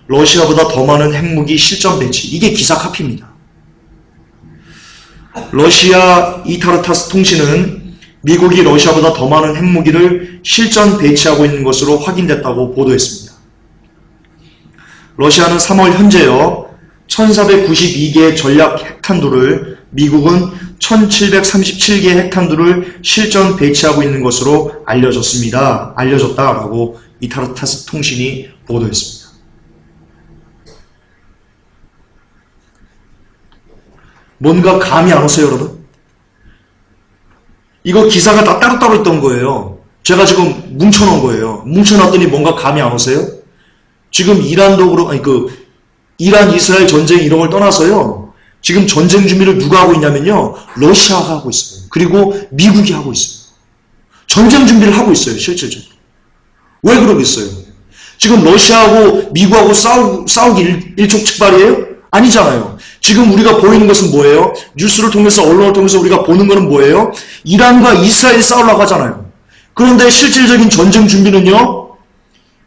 러시아보다 더 많은 핵무기 실전 배치. 이게 기사 카피입니다. 러시아 이타르타스 통신은 미국이 러시아보다 더 많은 핵무기를 실전 배치하고 있는 것으로 확인됐다고 보도했습니다. 러시아는 3월 현재요, 1492개의 전략 핵탄두를, 미국은 1737개의 핵탄두를 실전 배치하고 있는 것으로 알려졌다라고 이타르타스 통신이 보도했습니다. 뭔가 감이 안 오세요, 여러분? 이거 기사가 다 따로따로 있던 거예요. 제가 지금 뭉쳐놓은 거예요. 뭉쳐놨더니 뭔가 감이 안 오세요? 지금 이란도 이란 이스라엘 전쟁 이런 걸 떠나서요, 지금 전쟁 준비를 누가 하고 있냐면요. 러시아가 하고 있어요. 그리고 미국이 하고 있어요. 전쟁 준비를 하고 있어요. 실질적으로. 왜 그러겠어요? 지금 러시아하고 미국하고 싸우기 일촉즉발이에요? 아니잖아요. 지금 우리가 보이는 것은 뭐예요? 뉴스를 통해서 언론을 통해서 우리가 보는 것은 뭐예요? 이란과 이스라엘이 싸우려고 하잖아요. 그런데 실질적인 전쟁 준비는요.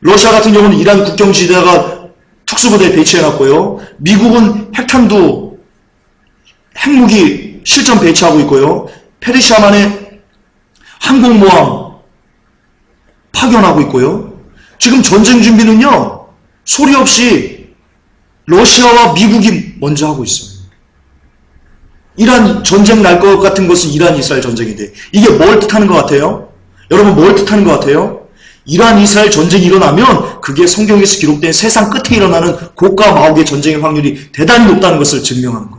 러시아 같은 경우는 이란 국경지대에다가 특수부대 배치해놨고요. 미국은 핵탄두, 핵무기 실전 배치하고 있고요. 페르시아만에 항공모함 파견하고 있고요. 지금 전쟁 준비는요. 소리 없이 러시아와 미국이 먼저 하고 있어요. 이란 전쟁 날 것 같은 것은 이란 이스라엘 전쟁인데 이게 뭘 뜻하는 것 같아요? 여러분 뭘 뜻하는 것 같아요? 이란 이스라엘 전쟁이 일어나면 그게 성경에서 기록된 세상 끝에 일어나는 고가 마옥의 전쟁의 확률이 대단히 높다는 것을 증명하는 거예요.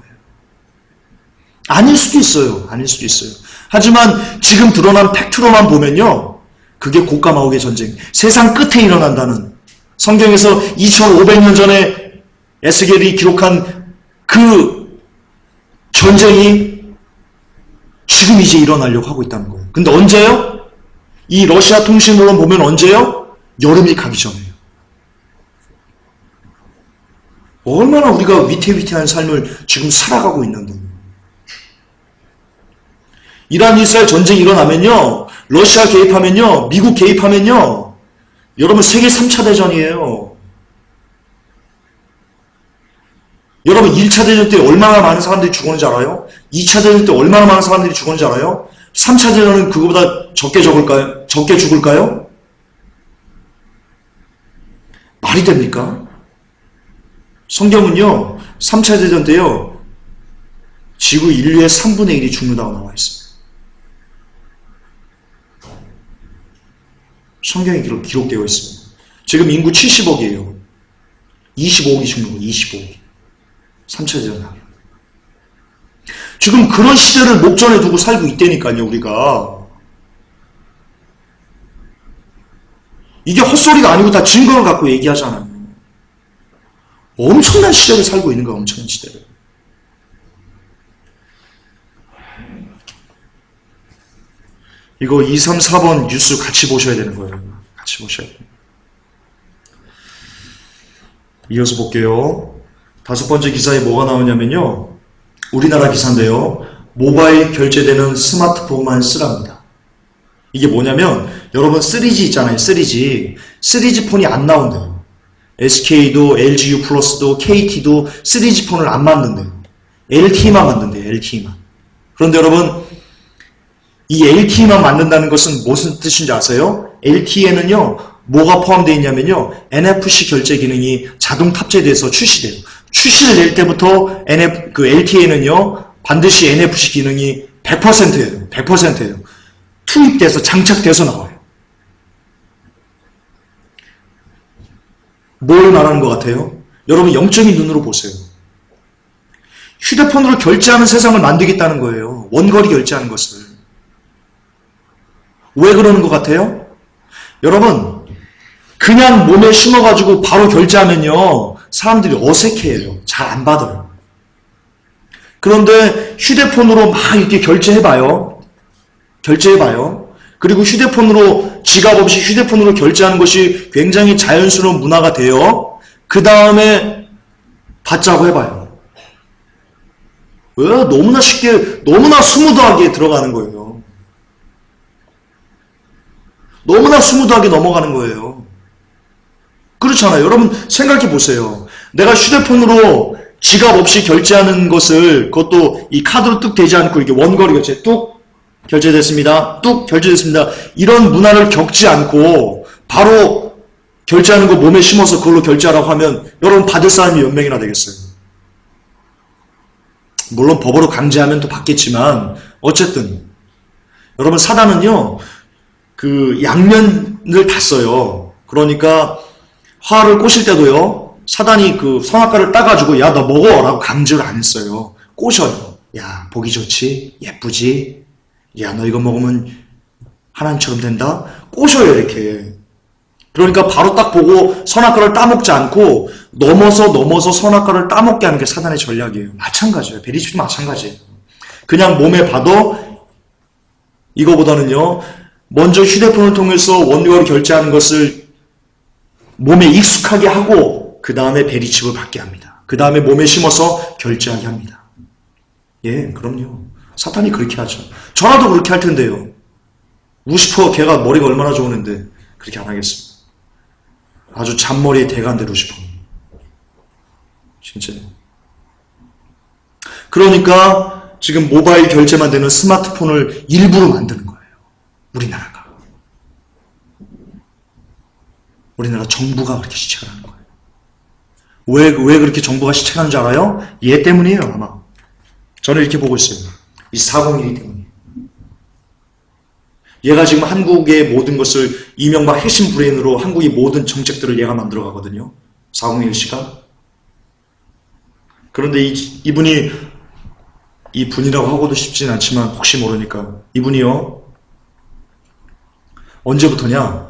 아닐 수도 있어요. 아닐 수도 있어요. 하지만 지금 드러난 팩트로만 보면요. 그게 고가 마옥의 전쟁, 세상 끝에 일어난다는 성경에서 2500년 전에 에스겔이 기록한 그 전쟁이 지금 이제 일어나려고 하고 있다는 거예요. 근데 언제요? 이 러시아 통신으로 보면 언제요? 여름이 가기 전에요. 얼마나 우리가 위태위태한 삶을 지금 살아가고 있는데. 이란 이스라엘 전쟁이 일어나면요. 러시아 개입하면요. 미국 개입하면요. 여러분 세계 3차 대전이에요. 여러분 1차 대전 때 얼마나 많은 사람들이 죽었는지 알아요? 2차 대전 때 얼마나 많은 사람들이 죽었는지 알아요? 3차 대전은 그거보다 적게 죽을까요? 말이 됩니까? 성경은요. 3차 대전 때요. 지구 인류의 3분의 1이 죽는다고 나와 있어요. 성경에 기록되어 있습니다. 지금 인구 70억이에요. 25억이 죽는 거예요. 25억이. 3차 대전 하면. 지금 그런 시대를 목전에 두고 살고 있다니까요. 우리가. 이게 헛소리가 아니고 다 증거를 갖고 얘기하잖아요. 엄청난 시대를 살고 있는 거야. 엄청난 시대를. 이거 2, 3, 4번 뉴스 같이 보셔야 되는 거예요. 같이 보셔야 돼요. 이어서 볼게요. 5번째 기사에 뭐가 나오냐면요. 우리나라 기사인데요. 모바일 결제되는 스마트폰만 쓰랍니다. 이게 뭐냐면 여러분 3G 있잖아요. 3G. 3G 폰이 안 나온대요. SK도 LGU 플러스도 KT도 3G 폰을 안 만든대요. LTE만 만든대요. LTE만. 그런데 여러분 이 LTE만 만든다는 것은 무슨 뜻인지 아세요? LTE에는요. 뭐가 포함되어 있냐면요. NFC 결제 기능이 자동 탑재돼서 출시돼요. 출시를 낼 때부터 LTE에는요. 반드시 NFC 기능이 100%예요. 100%예요. 투입돼서 장착돼서 나와요. 뭘 말하는 것 같아요? 여러분 영적인 눈으로 보세요. 휴대폰으로 결제하는 세상을 만들겠다는 거예요. 원거리 결제하는 것을. 왜 그러는 것 같아요? 여러분 그냥 몸에 심어가지고 바로 결제하면요. 사람들이 어색해해요. 잘 안 받아요. 그런데 휴대폰으로 막 이렇게 결제해봐요. 그리고 휴대폰으로 지갑 없이 휴대폰으로 결제하는 것이 굉장히 자연스러운 문화가 돼요. 그 다음에 받자고 해봐요. 왜? 너무나 쉽게, 너무나 스무드하게 들어가는 거예요. 너무나 스무드하게 넘어가는 거예요. 그렇잖아요. 여러분 생각해 보세요. 내가 휴대폰으로 지갑 없이 결제하는 것을 그것도 이 카드로 뚝 되지 않고 이렇게 원거리 결제 뚝 결제됐습니다. 뚝 결제됐습니다. 이런 문화를 겪지 않고 바로 결제하는 거 몸에 심어서 그걸로 결제하라고 하면 여러분 받을 사람이 몇 명이나 되겠어요? 물론 법으로 강제하면 또 받겠지만 어쨌든 여러분 사단은요. 그 양면을 다 써요. 그러니까 화를 꼬실 때도요. 사단이 그 선악과를 따가지고 야 너 먹어 라고 강제를 안 했어요. 꼬셔요. 야 보기 좋지? 예쁘지? 야 너 이거 먹으면 하나님처럼 된다? 꼬셔요 이렇게. 그러니까 바로 딱 보고 선악과를 따먹지 않고 넘어서 선악과를 따먹게 하는 게 사단의 전략이에요. 마찬가지예요. 베리칩도 마찬가지예요. 그냥 몸에 봐도 이거보다는요. 먼저 휴대폰을 통해서 원료를 결제하는 것을 몸에 익숙하게 하고 그 다음에 베리칩을 받게 합니다. 그 다음에 몸에 심어서 결제하게 합니다. 예, 그럼요. 사탄이 그렇게 하죠. 저라도 그렇게 할 텐데요. 루시퍼 걔가 머리가 얼마나 좋으는데 그렇게 안 하겠습니다. 아주 잔머리의 대가인데 루시퍼. 진짜. 그러니까 지금 모바일 결제만 되는 스마트폰을 일부러 만드는 거예요. 우리나라가. 우리나라 정부가 그렇게 시책을 하는 거예요. 왜 그렇게 정부가 시책하는 줄 알아요? 얘 때문이에요, 아마. 저는 이렇게 보고 있어요. 이 401이 때문이에요. 얘가 지금 한국의 모든 것을 이명박 핵심 브레인으로 한국의 모든 정책들을 얘가 만들어 가거든요. 401씨가. 그런데 이분이 이분이라고 하고도 싶진 않지만 혹시 모르니까 이분이요. 언제부터냐?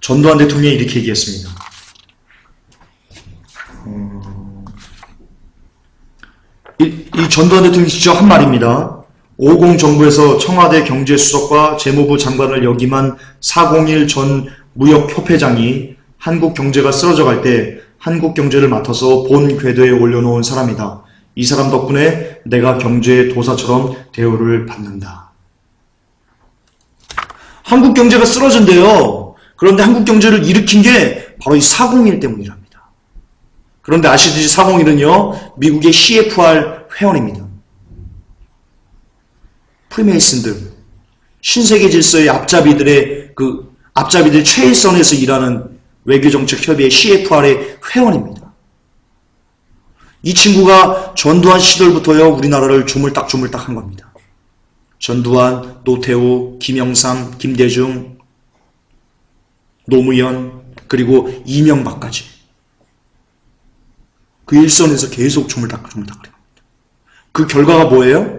전두환 대통령이 이렇게 얘기했습니다. 이 전두환 대통령이 직접 한 말입니다. 50 정부에서 청와대 경제수석과 재무부 장관을 역임한 401 전 무역협회장이 한국 경제가 쓰러져갈 때 한국 경제를 맡아서 본 궤도에 올려놓은 사람이다. 이 사람 덕분에 내가 경제의 도사처럼 대우를 받는다. 한국 경제가 쓰러진대요. 그런데 한국 경제를 일으킨 게 바로 이 401 때문이랍니다. 그런데 아시듯이 401은요, 미국의 CFR 회원입니다. 프리메이슨들, 신세계 질서의 앞잡이들 최일선에서 일하는 외교정책협의회 CFR의 회원입니다. 이 친구가 전두환 시절부터요, 우리나라를 주물딱주물딱 한 겁니다. 전두환, 노태우, 김영삼, 김대중, 노무현, 그리고 이명박까지. 그 일선에서 계속 주물딱주물딱 합니다. 그 결과가 뭐예요?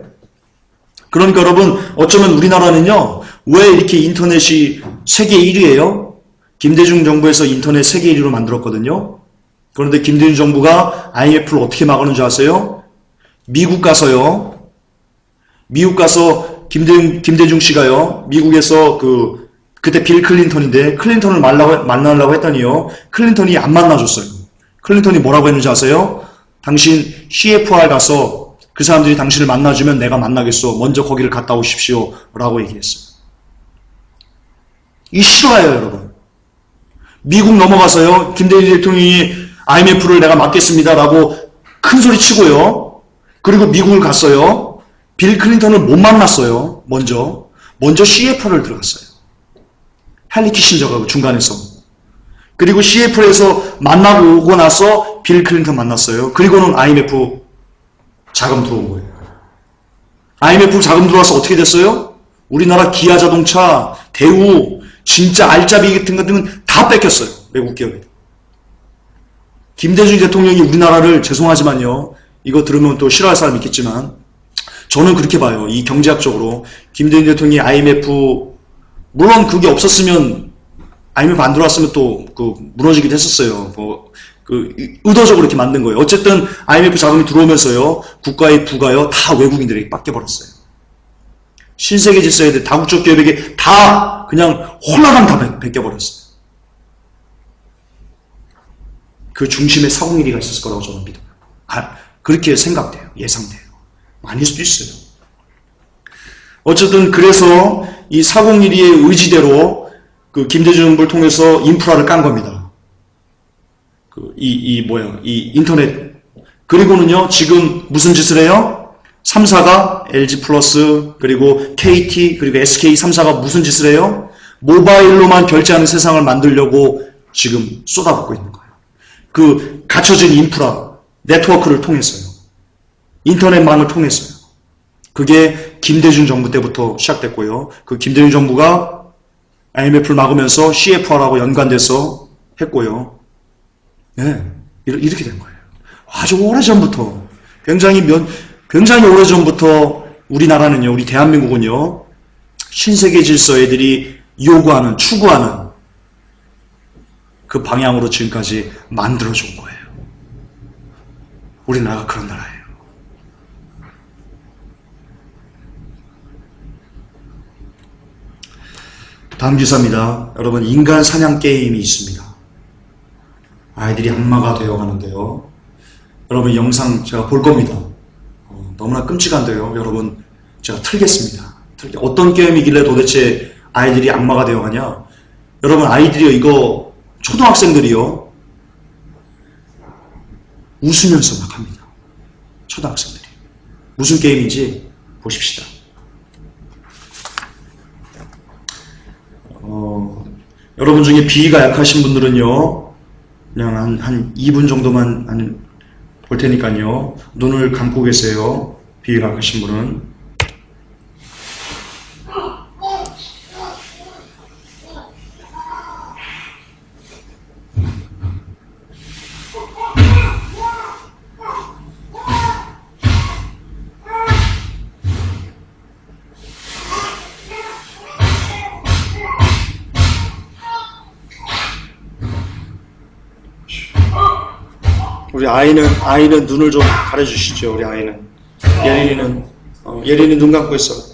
그러니까 여러분, 어쩌면 우리나라는요, 왜 이렇게 인터넷이 세계 1위예요? 김대중 정부에서 인터넷 세계 1위로 만들었거든요. 그런데 김대중 정부가 IMF를 어떻게 막았는 줄 아세요? 미국 가서 김대중 씨가요, 미국에서 그때 빌 클린턴인데, 클린턴을 만나려고 했더니요, 클린턴이 안 만나줬어요. 클린턴이 뭐라고 했는지 아세요? 당신 CFR 가서 그 사람들이 당신을 만나주면 내가 만나겠소. 먼저 거기를 갔다 오십시오. 라고 얘기했어요. 이 실화예요, 여러분. 미국 넘어가서요, 김대중 대통령이 IMF를 내가 맡겠습니다. 라고 큰 소리 치고요. 그리고 미국을 갔어요. 빌 클린턴을 못 만났어요. 먼저 CFR을 들어갔어요. 헨리 키신저가 중간에서. 그리고 CFR에서 만나고 오고 나서 빌 클린턴 만났어요. 그리고는 IMF 자금 들어온 거예요. IMF 자금 들어와서 어떻게 됐어요? 우리나라 기아자동차, 대우, 진짜 알짜비 같은 것들은 다 뺏겼어요. 외국 기업에. 김대중 대통령이 우리나라를, 죄송하지만요, 이거 들으면 또 싫어할 사람 있겠지만 저는 그렇게 봐요. 이 경제학적으로 김대중 대통령이 IMF, 물론 그게 없었으면 IMF 안 들어왔으면 또 무너지기도 했었어요. 의도적으로 이렇게 만든 거예요. 어쨌든 IMF 자금이 들어오면서요, 국가의 부가요, 다 외국인들에게 뺏겨버렸어요. 신세계 질서에 다국적 기업에게 다 그냥 홀라당 다 뺏겨버렸어요. 그 중심에 401이가 있었을 거라고 저는 믿어요. 그렇게 생각돼요. 예상돼요. 아닐 수도 있어요. 어쨌든 그래서 이 401의 의지대로 그 김대중 정부를 통해서 인프라를 깐 겁니다. 이 인터넷. 그리고는요, 지금 무슨 짓을 해요? 3사가 LG 플러스, 그리고 KT, 그리고 SK 3사가 무슨 짓을 해요? 모바일로만 결제하는 세상을 만들려고 지금 쏟아붓고 있는 거예요. 그 갖춰진 인프라, 네트워크를 통해서요. 인터넷망을 통해서요. 그게 김대중 정부 때부터 시작됐고요. 그 김대중 정부가 IMF를 막으면서 CFR하고 연관돼서 했고요. 네, 이렇게 된 거예요. 아주 오래전부터, 굉장히 오래전부터 우리나라는요, 우리 대한민국은요, 신세계 질서 애들이 요구하는, 추구하는 그 방향으로 지금까지 만들어준 거예요. 우리나라가 그런 나라예요. 다음 기사입니다. 여러분, 인간 사냥 게임이 있습니다. 아이들이 악마가 되어가는데요. 여러분, 영상 제가 볼 겁니다. 너무나 끔찍한데요. 여러분, 제가 틀겠습니다. 어떤 게임이길래 도대체 아이들이 악마가 되어가냐? 여러분, 아이들이요, 이거 초등학생들이요, 웃으면서 막 합니다. 초등학생들이. 무슨 게임인지 보십시다. 여러분 중에 비위가 약하신 분들은요, 그냥 한 2분 정도만 볼 테니까요, 눈을 감고 계세요. 비위가 약하신 분은. 우리 아이는 눈을 좀 가려주시죠. 우리 아이는. 예린이는 눈 감고 있어.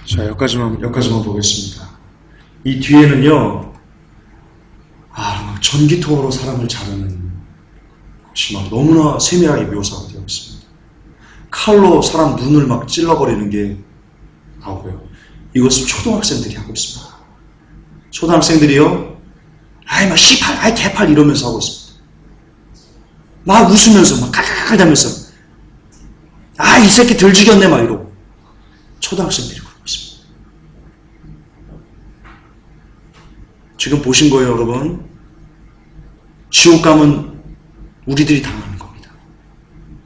자, 여기까지만 보겠습니다. 이 뒤에는요, 전기톱으로 사람을 자르는 것이 막 너무나 세밀하게 묘사가 되어 있습니다. 칼로 사람 눈을 막 찔러버리는 게 나오고요. 이것을 초등학생들이 하고 있습니다. 초등학생들이요, 막 씨팔, 개팔 이러면서 하고 있습니다. 막 웃으면서, 막 깔깔깔 대면서, 이 새끼 덜 죽였네, 막 이러고. 초등학생들이 그러고 있습니다. 지금 보신 거예요, 여러분. 지옥감은 우리들이 당하는 겁니다.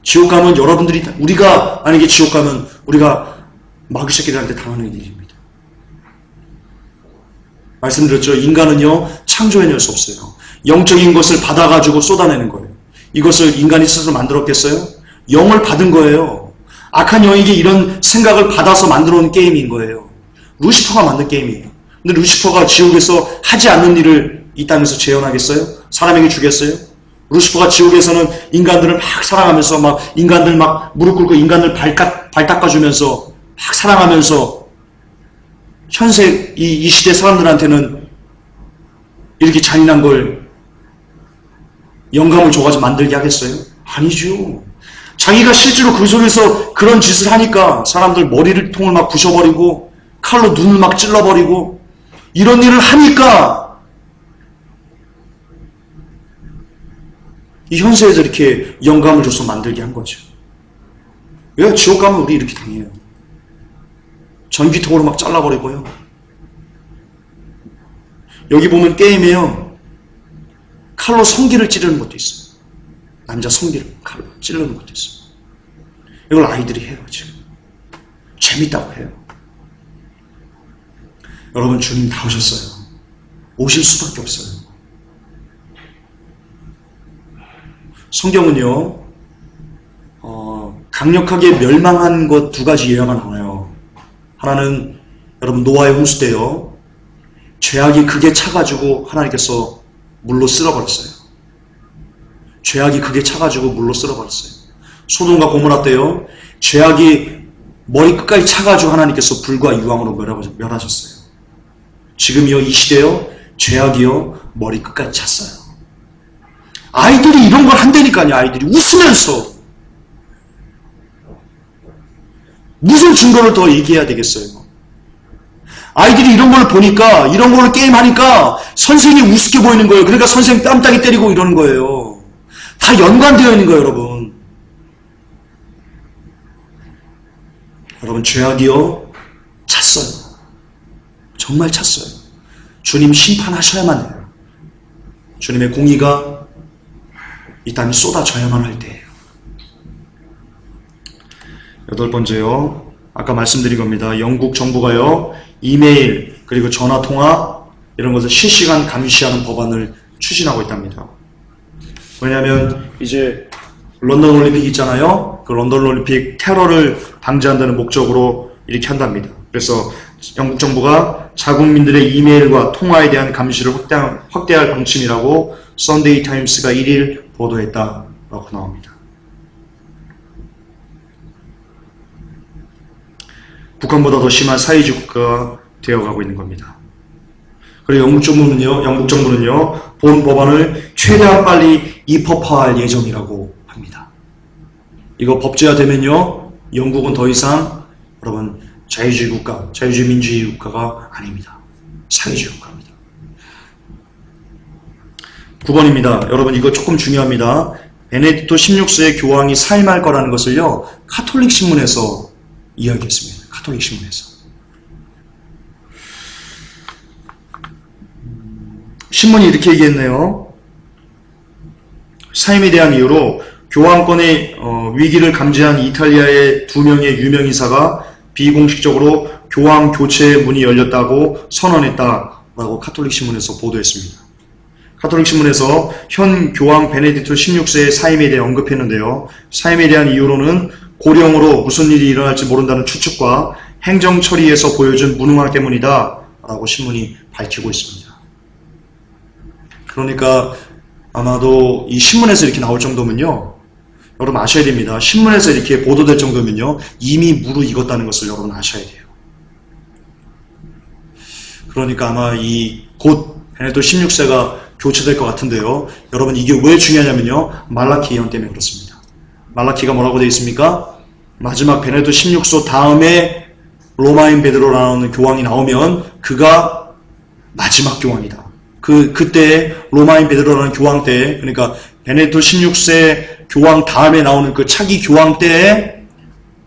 지옥감은 여러분들이, 우리가 만약에 지옥감은 우리가 마귀 새끼들한테 당하는 일입니다. 말씀드렸죠. 인간은요, 창조해낼 수 없어요. 영적인 것을 받아가지고 쏟아내는 거예요. 이것을 인간이 스스로 만들었겠어요? 영을 받은 거예요. 악한 영에게 이런 생각을 받아서 만들어 놓은 게임인 거예요. 루시퍼가 만든 게임이에요. 근데 루시퍼가 지옥에서 하지 않는 일을 이 땅에서 재현하겠어요? 사람에게 주겠어요? 루시퍼가 지옥에서는 인간들을 막 사랑하면서 막 인간들 막 무릎 꿇고 인간들 발 닦아주면서 막 사랑하면서 현세 이 시대 사람들한테는 이렇게 잔인한 걸 영감을 줘가지고 만들게 하겠어요? 아니죠. 자기가 실제로 그 속에서 그런 짓을 하니까 사람들 머리를 통을 막 부셔버리고 칼로 눈을 막 찔러버리고 이런 일을 하니까 이 현세에서 이렇게 영감을 줘서 만들게 한 거죠. 왜? 지옥 가면 우리 이렇게 당해요. 전기통으로 막 잘라버리고요. 여기 보면 게임에요, 칼로 성기를 찌르는 것도 있어요. 남자 성기를 칼로 찌르는 것도 있어요. 이걸 아이들이 해요. 지금 재밌다고 해요. 여러분, 주님 다 오셨어요. 오실 수밖에 없어요. 성경은요, 강력하게 멸망한 것 두 가지 예화가 나와요. 하나는 여러분 노아의 홍수 때요, 죄악이 극에 차가지고 하나님께서 물로 쓸어버렸어요. 죄악이 극에 차가지고 물로 쓸어버렸어요. 소돔과 고모라 때요, 죄악이 머리 끝까지 차가지고 하나님께서 불과 유황으로 멸하셨어요. 지금이요, 이 시대요, 죄악이요 머리 끝까지 찼어요. 아이들이 이런 걸 한다니까요. 아이들이 웃으면서. 무슨 증거를 더 얘기해야 되겠어요? 아이들이 이런 걸 보니까, 이런 걸 게임하니까 선생이 우습게 보이는 거예요. 그러니까 선생 뺨따기 때리고 이러는 거예요. 다 연관되어 있는 거예요, 여러분. 여러분, 죄악이요, 찼어요. 정말 찼어요. 주님 심판하셔야만 해요. 주님의 공의가 이 땅에 쏟아져야만 할 때예요. 8번째요. 아까 말씀드린 겁니다. 영국 정부가요, 이메일 그리고 전화통화 이런 것을 실시간 감시하는 법안을 추진하고 있답니다. 왜냐하면 이제 런던 올림픽 있잖아요. 그 런던 올림픽 테러를 방지한다는 목적으로 이렇게 한답니다. 그래서 영국 정부가 자국민들의 이메일과 통화에 대한 감시를 확대할 방침이라고 썬데이 타임스가 1일 보도했다라고 나옵니다. 북한보다 더 심한 사회주의 국가가 되어가고 있는 겁니다. 그리고 영국 정부는요, 본 법안을 최대한 빨리 입법화할 예정이라고 합니다. 이거 법제화되면요, 영국은 더 이상 여러분 자유주의 국가, 자유주의 민주주의 국가가 아닙니다. 사회주의 국가입니다. 9번입니다. 여러분 이거 조금 중요합니다. 베네딕토 16세의 교황이 사임할 거라는 것을요, 카톨릭 신문에서 이야기했습니다. 카톨릭 신문에서. 신문이 이렇게 얘기했네요. 사임에 대한 이유로 교황권의 위기를 감지한 이탈리아의 2명의 유명인사가 비공식적으로 교황 교체의 문이 열렸다고 선언했다라고 카톨릭 신문에서 보도했습니다. 카톨릭 신문에서 현 교황 베네딕토 16세의 사임에 대해 언급했는데요. 사임에 대한 이유로는 고령으로 무슨 일이 일어날지 모른다는 추측과 행정 처리에서 보여준 무능함 때문이다 라고 신문이 밝히고 있습니다. 그러니까 아마도 이 신문에서 이렇게 나올 정도면요, 여러분 아셔야 됩니다. 신문에서 이렇게 보도될 정도면요, 이미 무르익었다는 것을 여러분 아셔야 돼요. 그러니까 아마 곧 베네딕토 16세가 교체될 것 같은데요. 여러분 이게 왜 중요하냐면요, 말라키 예언 때문에 그렇습니다. 말라키가 뭐라고 되어 있습니까? 마지막 베네딕토 16세 다음에 로마인 베드로라는 교황이 나오면 그가 마지막 교황이다. 그때 로마인 베드로라는 교황 때, 그러니까 베네딕토 16세 교황 다음에 나오는 그 차기 교황 때에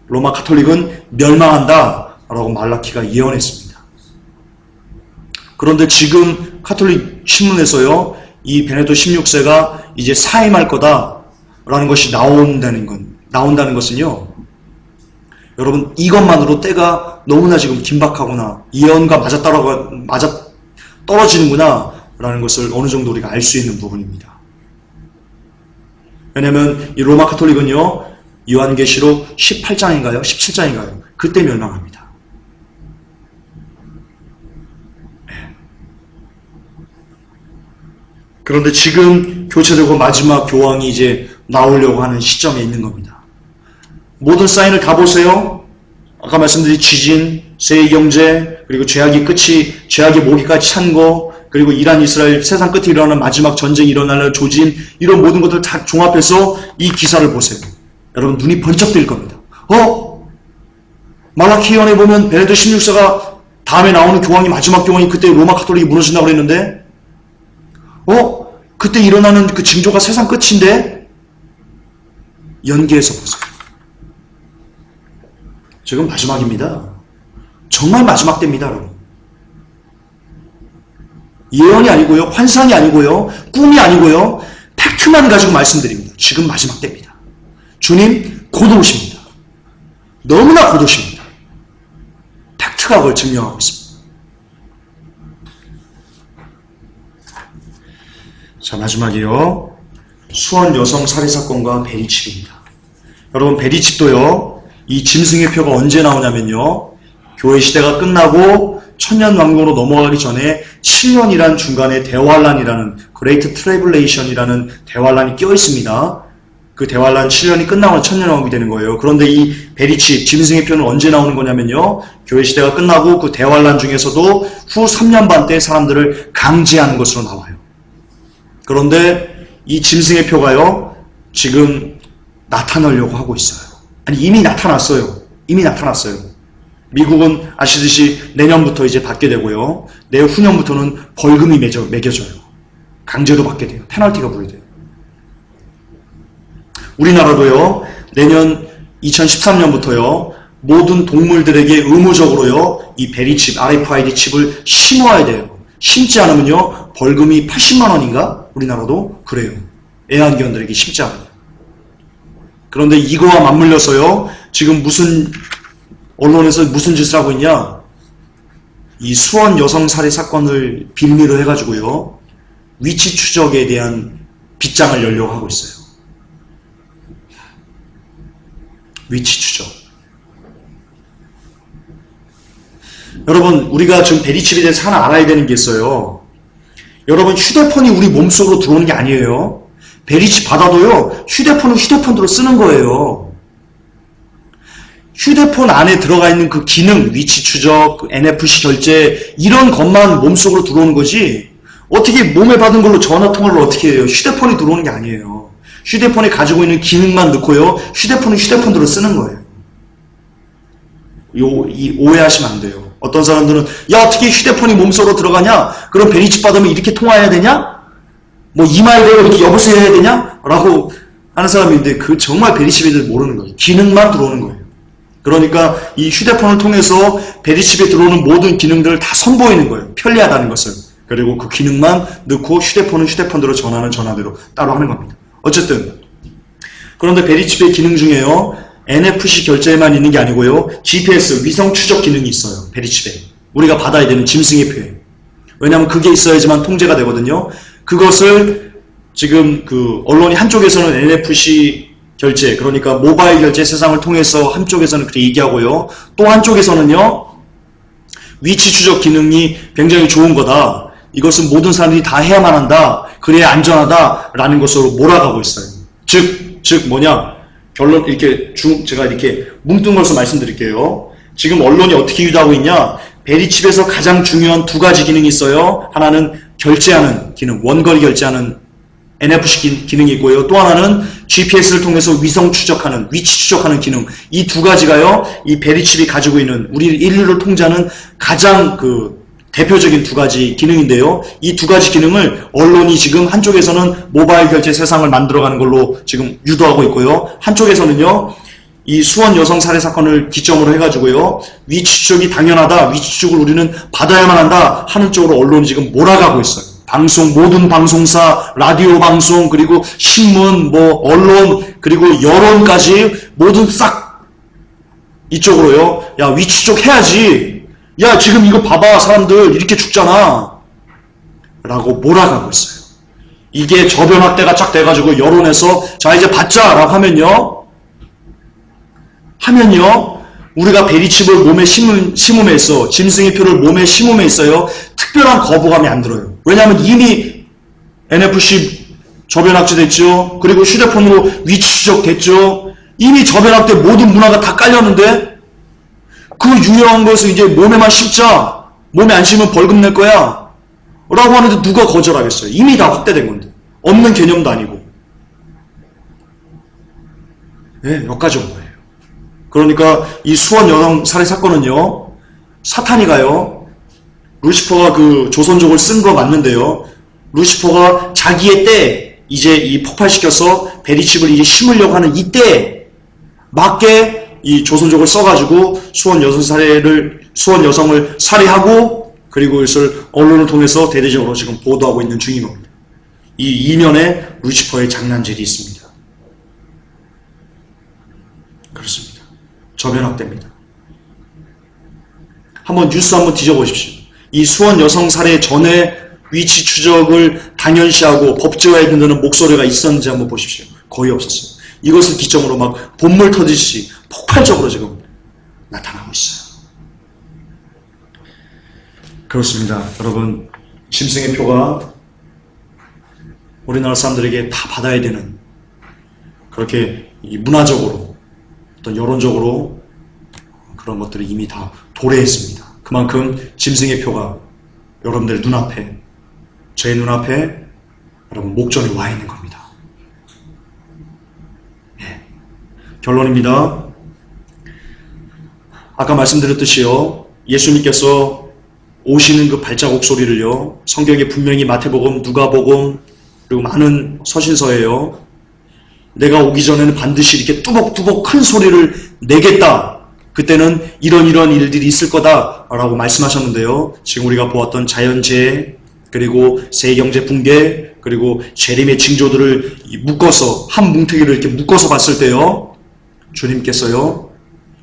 로마 카톨릭은 멸망한다 라고 말라키가 예언했습니다. 그런데 지금 카톨릭 신문에서요, 이 베네딕토 16세가 이제 사임할 거다 라는 것이 나온다는 것은요, 여러분 이것만으로 때가 너무나 지금 긴박하구나, 예언과 맞아 떨어지는구나 라는 것을 어느 정도 우리가 알 수 있는 부분입니다. 왜냐하면 이 로마 카톨릭은요, 요한계시록 18장인가요? 17장인가요? 그때 멸망합니다. 그런데 지금 교체되고 마지막 교황이 이제 나오려고 하는 시점에 있는 겁니다. 모든 사인을 다 보세요. 아까 말씀드린 지진, 세계경제, 그리고 죄악의 목이까지 찬 거, 그리고 이란, 이스라엘 세상 끝에 일어나는 마지막 전쟁이 일어나는 조짐, 이런 모든 것들을 다 종합해서 이 기사를 보세요. 여러분 눈이 번쩍 뜰 겁니다. 말라키 예언에 보면 베네딕토 16세가 다음에 나오는 교황이 마지막 교황이 그때 로마 카톨릭이 무너진다고 그랬는데, 그때 일어나는 그 징조가 세상 끝인데, 연계해서 보세요. 지금 마지막입니다. 정말 마지막 때입니다, 여러분. 예언이 아니고요, 환상이 아니고요, 꿈이 아니고요, 팩트만 가지고 말씀드립니다. 지금 마지막 때입니다. 주님 곧 오십니다. 너무나 곧 오십니다. 팩트가 그걸 증명하고 있습니다. 자, 마지막이요, 수원 여성 살해 사건과 베리칩입니다. 여러분 베리칩도요, 이 짐승의 표가 언제 나오냐면요, 교회 시대가 끝나고 천년왕국으로 넘어가기 전에 7년이란 중간에 대환란이라는 Great Tribulation이라는 대환란이 껴 있습니다. 그 대환란 7년이 끝나고 천년왕국이 되는 거예요. 그런데 이 베리칩, 짐승의 표는 언제 나오는 거냐면요, 교회 시대가 끝나고 그 대환란 중에서도 후 3년 반 때 사람들을 강제하는 것으로 나와요. 그런데 이 짐승의 표가요, 지금 나타나려고 하고 있어요. 아니 이미 나타났어요. 미국은 아시듯이 내년부터 이제 받게 되고요. 내후년부터는 벌금이 매겨져요. 강제로 받게 돼요. 페널티가 부여돼요. 우리나라도요. 내년 2013년부터요. 모든 동물들에게 의무적으로요. 이 베리칩, RFID 칩을 심어야 돼요. 심지 않으면요. 벌금이 80만 원인가? 우리나라도 그래요. 애완견들에게 심지 않으면. 그런데 이거와 맞물려서요. 지금 언론에서 무슨 짓을 하고 있냐? 이 수원 여성 살해 사건을 빌미로 해가지고요. 위치 추적에 대한 빗장을 열려고 하고 있어요. 위치 추적. 여러분, 우리가 지금 베리칩에 대해서 하나 알아야 되는 게 있어요. 여러분, 휴대폰이 우리 몸속으로 들어오는 게 아니에요. 베리칩 받아도요, 휴대폰은 휴대폰으로 쓰는 거예요. 휴대폰 안에 들어가 있는 그 기능, 위치 추적, 그 NFC 결제, 이런 것만 몸속으로 들어오는 거지, 어떻게 몸에 받은 걸로 전화 통화를 어떻게 해요? 휴대폰이 들어오는 게 아니에요. 휴대폰에 가지고 있는 기능만 넣고요, 휴대폰은 휴대폰으로 쓰는 거예요. 오해하시면 안 돼요. 어떤 사람들은, 야, 어떻게 휴대폰이 몸속으로 들어가냐? 그럼 베리칩 받으면 이렇게 통화해야 되냐? 뭐 이마일로 이렇게 여보세요 해야 되냐? 라고 하는 사람이 있는데, 그 정말 베리칩에 대해서 모르는 거예요. 기능만 들어오는 거예요. 그러니까 이 휴대폰을 통해서 베리칩에 들어오는 모든 기능들을 다 선보이는 거예요. 편리하다는 것을. 그리고 그 기능만 넣고 휴대폰은 휴대폰대로 전화는 전화대로 따로 하는 겁니다. 어쨌든 그런데 베리칩의 기능 중에요. NFC 결제에만 있는 게 아니고요. GPS, 위성 추적 기능이 있어요. 베리칩에. 우리가 받아야 되는 짐승의 표에. 왜냐하면 그게 있어야지만 통제가 되거든요. 그것을 지금 그 언론이 한쪽에서는 NFC 결제, 그러니까 모바일 결제 세상을 통해서 한쪽에서는 그렇게 얘기하고요. 또 한쪽에서는요. 위치 추적 기능이 굉장히 좋은 거다. 이것은 모든 사람들이 다 해야만 한다. 그래야 안전하다라는 것으로 몰아가고 있어요. 즉 뭐냐? 결론 제가 이렇게 뭉뚱그려서 말씀드릴게요. 지금 언론이 어떻게 유도하고 있냐? 베리칩에서 가장 중요한 두 가지 기능이 있어요. 하나는 결제하는 기능, 원거리 결제하는 NFC 기능이 있고요. 또 하나는 GPS를 통해서 위성 추적하는, 위치 추적하는 기능. 이 두 가지가요, 이 베리칩이 가지고 있는, 우리 인류를 통제하는 가장 대표적인 두 가지 기능인데요. 이 두 가지 기능을 언론이 지금 한쪽에서는 모바일 결제 세상을 만들어가는 걸로 지금 유도하고 있고요. 한쪽에서는요, 이 수원 여성 살해 사건을 기점으로 해가지고요, 위치 추적이 당연하다, 위치 추적을 우리는 받아야만 한다 하는 쪽으로 언론이 지금 몰아가고 있어요. 모든 방송사, 라디오 방송, 그리고 신문, 언론, 그리고 여론까지 모두 싹 이쪽으로요. 야, 위치 추적 해야지. 야, 지금 이거 봐봐. 사람들 이렇게 죽잖아. 라고 몰아가고 있어요. 이게 저변 확대가 쫙 돼가지고 여론에서 자, 이제 받자. 라고 하면요. 우리가 베리칩을 몸에 심음에 있어. 짐승의 표를 몸에 심음에 있어요. 특별한 거부감이 안 들어요. 왜냐하면 이미 NFC 저변 확대됐죠. 그리고 휴대폰으로 위치 추적됐죠. 이미 저변 확대 모든 문화가 다 깔렸는데 그 유명한 것을 이제 몸에만 심자. 몸에 안 심으면 벌금 낼 거야. 라고 하는데 누가 거절하겠어요. 이미 다 확대된 건데. 없는 개념도 아니고. 네, 여기까지 온 거예요. 그러니까 이 수원 여성 살해 사건은요. 사탄이가요. 루시퍼가 그 조선족을 쓴 거 맞는데요. 루시퍼가 자기의 때 이제 이 폭발시켜서 베리칩을 이제 심으려고 하는 이때 맞게 이 조선족을 써가지고 수원 여성을 살해하고 그리고 이것을 언론을 통해서 대대적으로 지금 보도하고 있는 중인 겁니다. 이 이면에 루시퍼의 장난질이 있습니다. 그렇습니다. 저변 확대입니다. 한번 뉴스 한번 뒤져보십시오. 이 수원 여성 살해 전에 위치 추적을 당연시하고 법제화해야 된다는 목소리가 있었는지 한번 보십시오. 거의 없었어요. 이것을 기점으로 막 본물 터지듯이 폭발적으로 지금 나타나고 있어요. 그렇습니다. 여러분, 짐승의 표가 우리나라 사람들에게 다 받아야 되는, 그렇게 문화적으로 어떤 여론적으로 그런 것들이 이미 다 도래했습니다. 그만큼 짐승의 표가 여러분들 눈앞에, 제 눈앞에 여러분 목전에 와 있는 겁니다. 네. 결론입니다. 아까 말씀드렸듯이요, 예수님께서 오시는 그 발자국 소리를요, 성경에 분명히 마태복음, 누가복음, 그리고 많은 서신서에요, 내가 오기 전에는 반드시 이렇게 뚜벅뚜벅 큰 소리를 내겠다. 그때는 이런 일들이 있을 거다라고 말씀하셨는데요. 지금 우리가 보았던 자연재해, 그리고 세계경제 붕괴, 그리고 재림의 징조들을 묶어서, 한 뭉태기를 이렇게 묶어서 봤을 때요, 주님께서요,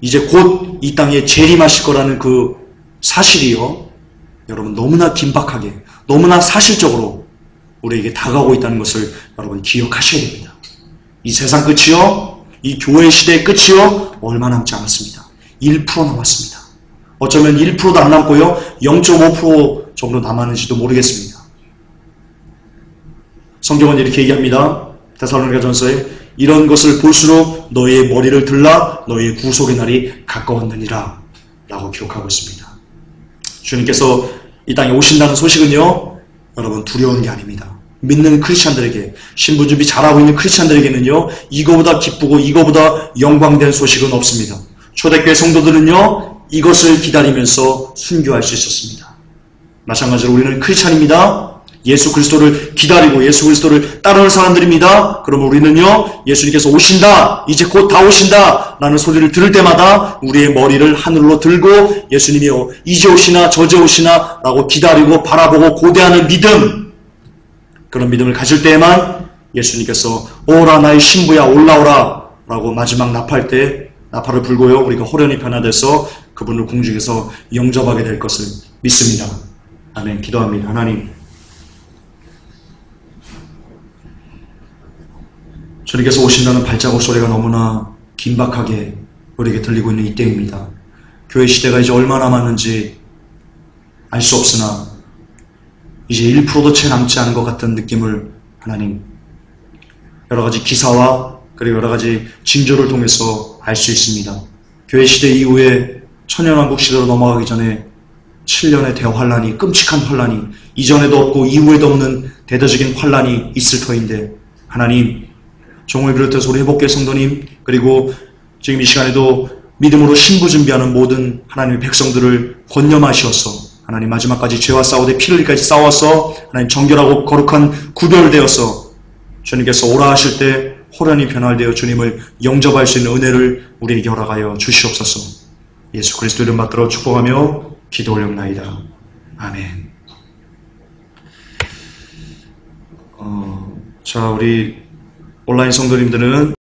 이제 곧 이 땅에 재림하실 거라는 그 사실이요, 여러분 너무나 긴박하게, 너무나 사실적으로 우리에게 다가오고 있다는 것을 여러분 기억하셔야 됩니다. 이 세상 끝이요, 이 교회 시대의 끝이요, 얼마 남지 않았습니다. 1% 남았습니다. 어쩌면 1%도 안 남고요, 0.5% 정도 남았는지도 모르겠습니다. 성경은 이렇게 얘기합니다. 데살로니가전서에 이런 것을 볼수록 너희의 머리를 들라 너희의 구속의 날이 가까웠느니라 라고 기록하고 있습니다. 주님께서 이 땅에 오신다는 소식은요, 여러분 두려운 게 아닙니다. 믿는 크리스찬들에게, 신부준비 잘하고 있는 크리스찬들에게는요, 이거보다 기쁘고 이거보다 영광된 소식은 없습니다. 초대교회 성도들은요, 이것을 기다리면서 순교할 수 있었습니다. 마찬가지로 우리는 크리스찬입니다. 예수 그리스도를 기다리고 예수 그리스도를 따르는 사람들입니다. 그러면 우리는요, 예수님께서 오신다, 이제 곧 다 오신다 라는 소리를 들을 때마다 우리의 머리를 하늘로 들고 예수님이요, 이제 오시나 저제 오시나 라고 기다리고 바라보고 고대하는 믿음, 그런 믿음을 가질 때에만 예수님께서 오라 나의 신부야 올라오라 라고 마지막 나팔 때 나팔을 불고요, 우리가 호련히 변화돼서 그분을 공중에서 영접하게 될 것을 믿습니다. 아멘. 기도합니다. 하나님, 주님께서 오신다는 발자국 소리가 너무나 긴박하게 우리에게 들리고 있는 이때입니다. 교회 시대가 이제 얼마 남았는지 알 수 없으나 이제 1%도 채 남지 않은 것 같은 느낌을 하나님, 여러 가지 기사와 그리고 여러 가지 징조를 통해서 알 수 있습니다. 교회 시대 이후에 천년왕국 시대로 넘어가기 전에 7년의 대환란이, 끔찍한 환란이, 이전에도 없고 이후에도 없는 대대적인 환란이 있을 터인데, 하나님, 종을 비롯해서 우리 회복계 성도님, 그리고 지금 이 시간에도 믿음으로 신부 준비하는 모든 하나님의 백성들을 권념하시어서 하나님 마지막까지 죄와 싸우되 피를 흘리까지 싸워서 하나님 정결하고 거룩한 구별되어서 주님께서 오라 하실 때 호련히 변화되어 주님을 영접할 수 있는 은혜를 우리에게 허락하여 주시옵소서. 예수 그리스도 이름 받들어 축복하며 기도 올려옵나이다. 아멘. 자, 우리 온라인 성도님들은